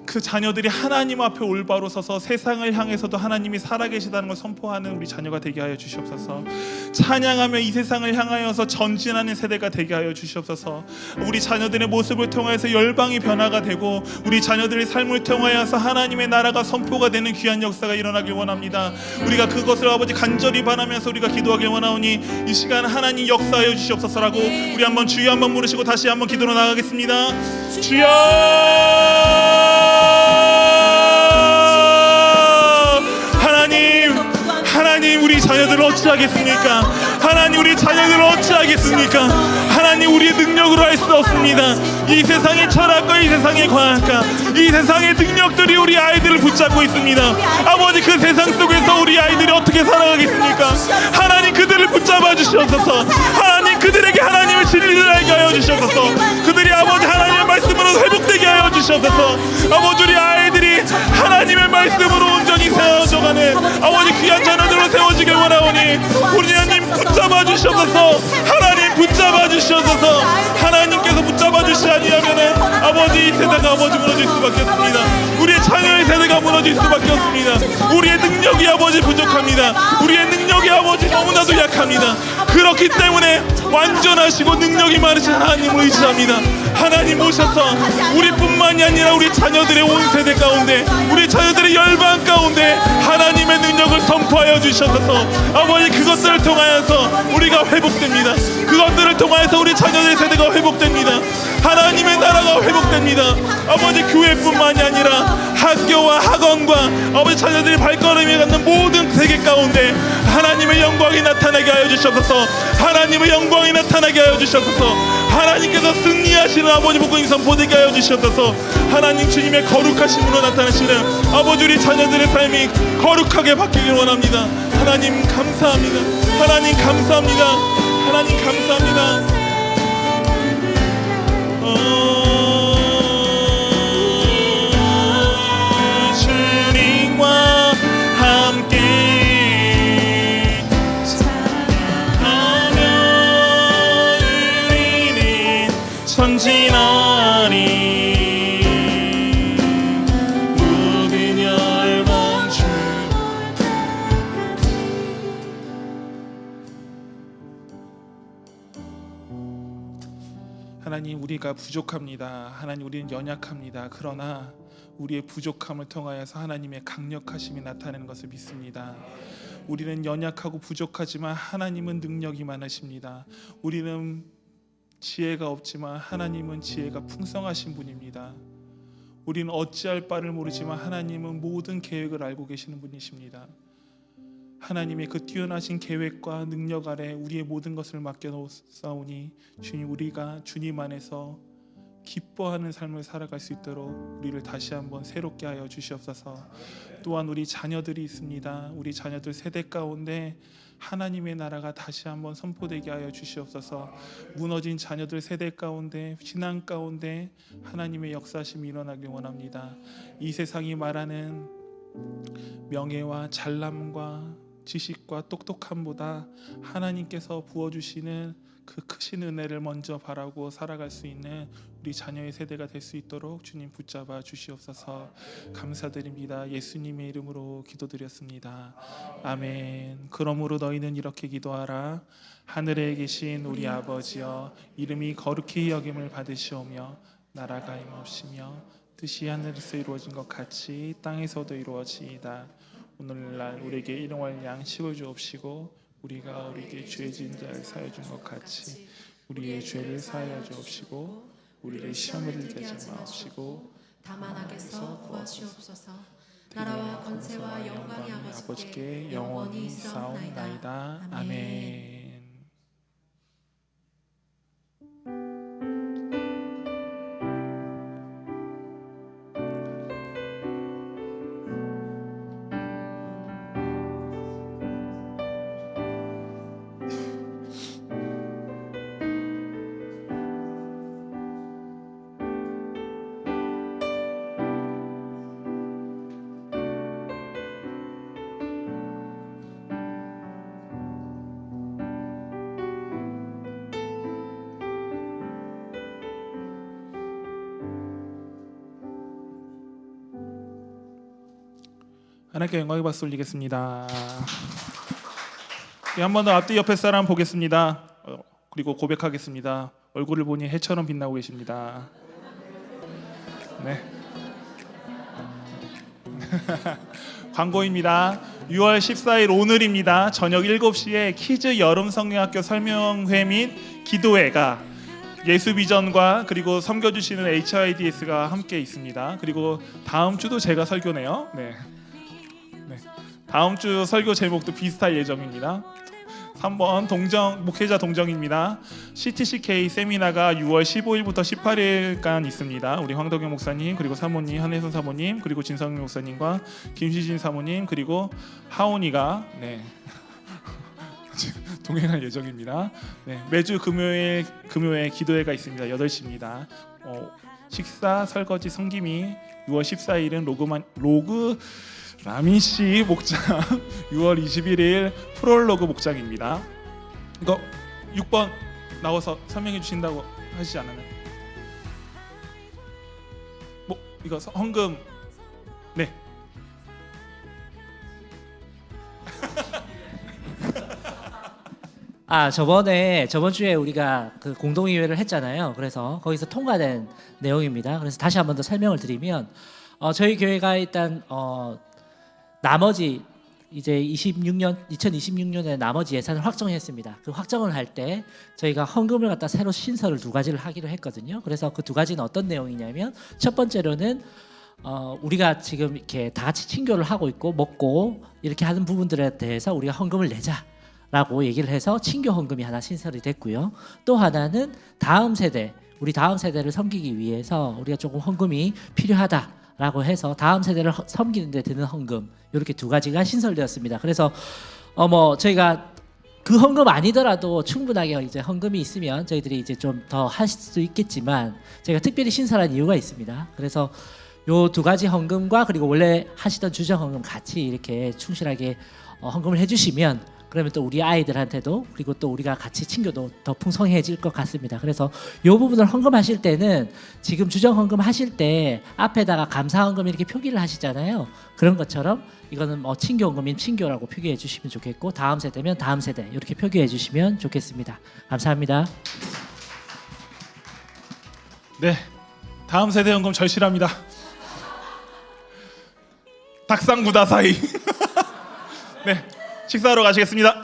그 자녀들이 하나님 앞에 올바로 서서 세상을 향해서도 하나님이 살아계시다는 걸 선포하는 우리 자녀가 되게 하여 주시옵소서. 찬양하며 이 세상을 향하여서 전진하는 세대가 되게 하여 주시옵소서. 우리 자녀들의 모습을 통해서 열방이 변화가 되고 우리 자녀들의 삶을 통하여서 하나님의 나라가 선포가 되는 귀한 역사가 일어나길 원합니다. 우리가 그것을 아버지 간절히 바라면서 우리가 기도하길 원하오니 이 시간 하나님 역사하여 주시옵소서라고 우리 한번 주여 한번 부르시고 다시 한번 기도로 나가겠습니다. 주여, 하나님 우리 자녀들을 어찌하겠습니까? 하나님 우리 자녀들을 어찌하겠습니까? 하나님 우리의 능력으로 할 수 없습니다. 이 세상의 철학과 이 세상의 과학과 이 세상의 능력들이 우리 아이들을 붙잡고 있습니다. 아버지 그 세상 속에서 우리 아이들이 어떻게 살아가겠습니까? 하나님 그들을 붙잡아 주시옵소서. 하나님 그들에게 하나님의 진리를 알게 하여 주시옵소서. 그들이 아버지 하나님의 말씀으로 회복되게 하여 주시옵소서. 아버지 우리 아이들이 하나님의 말씀으로 온전히 세워져 세대가 아버지 무너질 수밖에 없습니다. 우리의 자녀의 세대가 무너질 수밖에 없습니다. 우리의 능력이 아버지 부족합니다. 우리의 능력이 아버지 너무나도 약합니다. 그렇기 때문에 완전하시고 능력이 많으신 하나님을 의지합니다. 하나님 오셔서 우리뿐만이 아니라 우리 자녀들의 온 세대 가운데, 우리 자녀들의 열방 가운데 하나님의 능력을 선포하여 주셔서 아버지 그것들을 통하여서 우리가 회복됩니다. 그것들을 통하여서 우리 자녀들의 세대가 회복됩니다. 하나님의 나라가 회복됩니다. 아버지 교회뿐만이 아니라 학교와 학원과 아버지 자녀들이 발걸음이 갖는 모든 세계 가운데 하나님의 영광이 나타나게 하여 주셔서, 하나님의 영광이 나타나게 하여 주셔서, 하나님께서 승리하시는 아버지 복음이 선포되게 하여 주셔서 하나님 주님의 거룩하심으로 나타나시는 아버지 우리 자녀들의 삶이 거룩하게 바뀌길 원합니다. 하나님 감사합니다. 하나님 감사합니다. 하나님 감사합니다. 주님과 함께 찬양하며 우리는 전진하리. 모든 열방 주 하나님, 우리가 부족합니다. 하나님, 우리는 연약합니다. 그러나 우리의 부족함을 통하여서 하나님의 강력하심이 나타나는 것을 믿습니다. 우리는 연약하고 부족하지만 하나님은 능력이 많으십니다. 우리는 지혜가 없지만 하나님은 지혜가 풍성하신 분입니다. 우리는 어찌할 바를 모르지만 하나님은 모든 계획을 알고 계시는 분이십니다. 하나님의 그 뛰어나신 계획과 능력 아래 우리의 모든 것을 맡겨놓사오니 주님, 우리가 주님 안에서 기뻐하는 삶을 살아갈 수 있도록 우리를 다시 한번 새롭게 하여 주시옵소서. 또한 우리 자녀들이 있습니다. 우리 자녀들 세대 가운데 하나님의 나라가 다시 한번 선포되게 하여 주시옵소서. 무너진 자녀들 세대 가운데, 신앙 가운데 하나님의 역사심이 일어나길 원합니다. 이 세상이 말하는 명예와 잘남과 지식과 똑똑함보다 하나님께서 부어주시는 그 크신 은혜를 먼저 바라고 살아갈 수 있는 우리 자녀의 세대가 될 수 있도록 주님 붙잡아 주시옵소서. 감사드립니다. 예수님의 이름으로 기도드렸습니다. 아멘. 그러므로 너희는 이렇게 기도하라. 하늘에 계신 우리 아버지여, 이름이 거룩히 여김을 받으시오며 나라가 임하시며 뜻이 하늘에서 이루어진 것 같이 땅에서도 이루어지이다. 오늘날 우리에게 일용할 양식을 주옵시고 우리가 우리에게 죄 지은 자를 사하여 준 것 같이 우리의 죄를 사하여 주옵시고 우리를 시험에 들게 하지 마옵시고 다만 악에서 구하시옵소서. 나라와 권세와 영광이 아버지께 영원히 있사옵나이다. 아멘. 하나님께 영광의 박수 올리겠습니다. 한 번 더 앞뒤 옆에 사람 보겠습니다. 그리고 고백하겠습니다. 얼굴을 보니 해처럼 빛나고 계십니다. 네. 광고입니다. 6월 14일 오늘입니다. 저녁 7시에 키즈 여름 성경학교 설명회 및 기도회가 예수비전과 그리고 섬겨주시는 HIDS가 함께 있습니다. 그리고 다음 주도 제가 설교네요. 네. 다음 주 설교 제목도 비슷할 예정입니다. 3번 목회자 동정입니다. CTCK 세미나가 6월 15일부터 18일간 있습니다. 우리 황덕영 목사님, 그리고 사모님, 한혜선 사모님, 그리고 진성민 목사님과 김시진 사모님, 그리고 하온이가 동행할 예정입니다. 매주 금요일 기도회가 있습니다. 8시입니다. 식사, 설거지, 성김이 6월 14일은 로그 라미씨 목장 6월 21일 프롤로그 목장입니다. 이거 6번 나와서 설명해 주신다고 하시지 않았나요? 이거 헌금 네. 저번 주에 우리가 그 공동의회를 했잖아요. 그래서 거기서 통과된 내용입니다. 그래서 다시 한 번 더 설명을 드리면 저희 교회가 일단 나머지 이제 2026년에 나머지 예산을 확정했습니다. 그 확정을 할 때 저희가 헌금을 갖다 새로 신설을 2가지를 하기로 했거든요. 그래서 그 2가지는 어떤 내용이냐면 첫 번째로는 우리가 지금 이렇게 다 같이 친교를 하고 있고 먹고 이렇게 하는 부분들에 대해서 우리가 헌금을 내자라고 얘기를 해서 친교 헌금이 하나 신설이 됐고요. 또 하나는 우리 다음 세대를 섬기기 위해서 우리가 조금 헌금이 필요하다라고 해서 다음 세대를 섬기는 데 드는 헌금 이렇게 2가지가 신설되었습니다. 그래서 저희가 그 헌금 아니더라도 충분하게 이제 헌금이 있으면 저희들이 이제 좀 더 할 수 있겠지만 저희가 특별히 신설한 이유가 있습니다. 그래서 요 2가지 헌금과 그리고 원래 하시던 주정 헌금 같이 이렇게 충실하게 헌금을 해주시면 그러면 또 우리 아이들한테도 그리고 또 우리가 같이 친교도 더 풍성해질 것 같습니다. 그래서 이 부분을 헌금하실 때는 지금 주정 헌금 하실 때 앞에다가 감사 헌금 이렇게 표기를 하시잖아요. 그런 것처럼 이거는 친교 헌금인 친교라고 표기해 주시면 좋겠고 다음 세대면 다음 세대 이렇게 표기해 주시면 좋겠습니다. 감사합니다. 네. 다음 세대 헌금 절실합니다. 닭상구다사이. 네. 식사하러 가시겠습니다.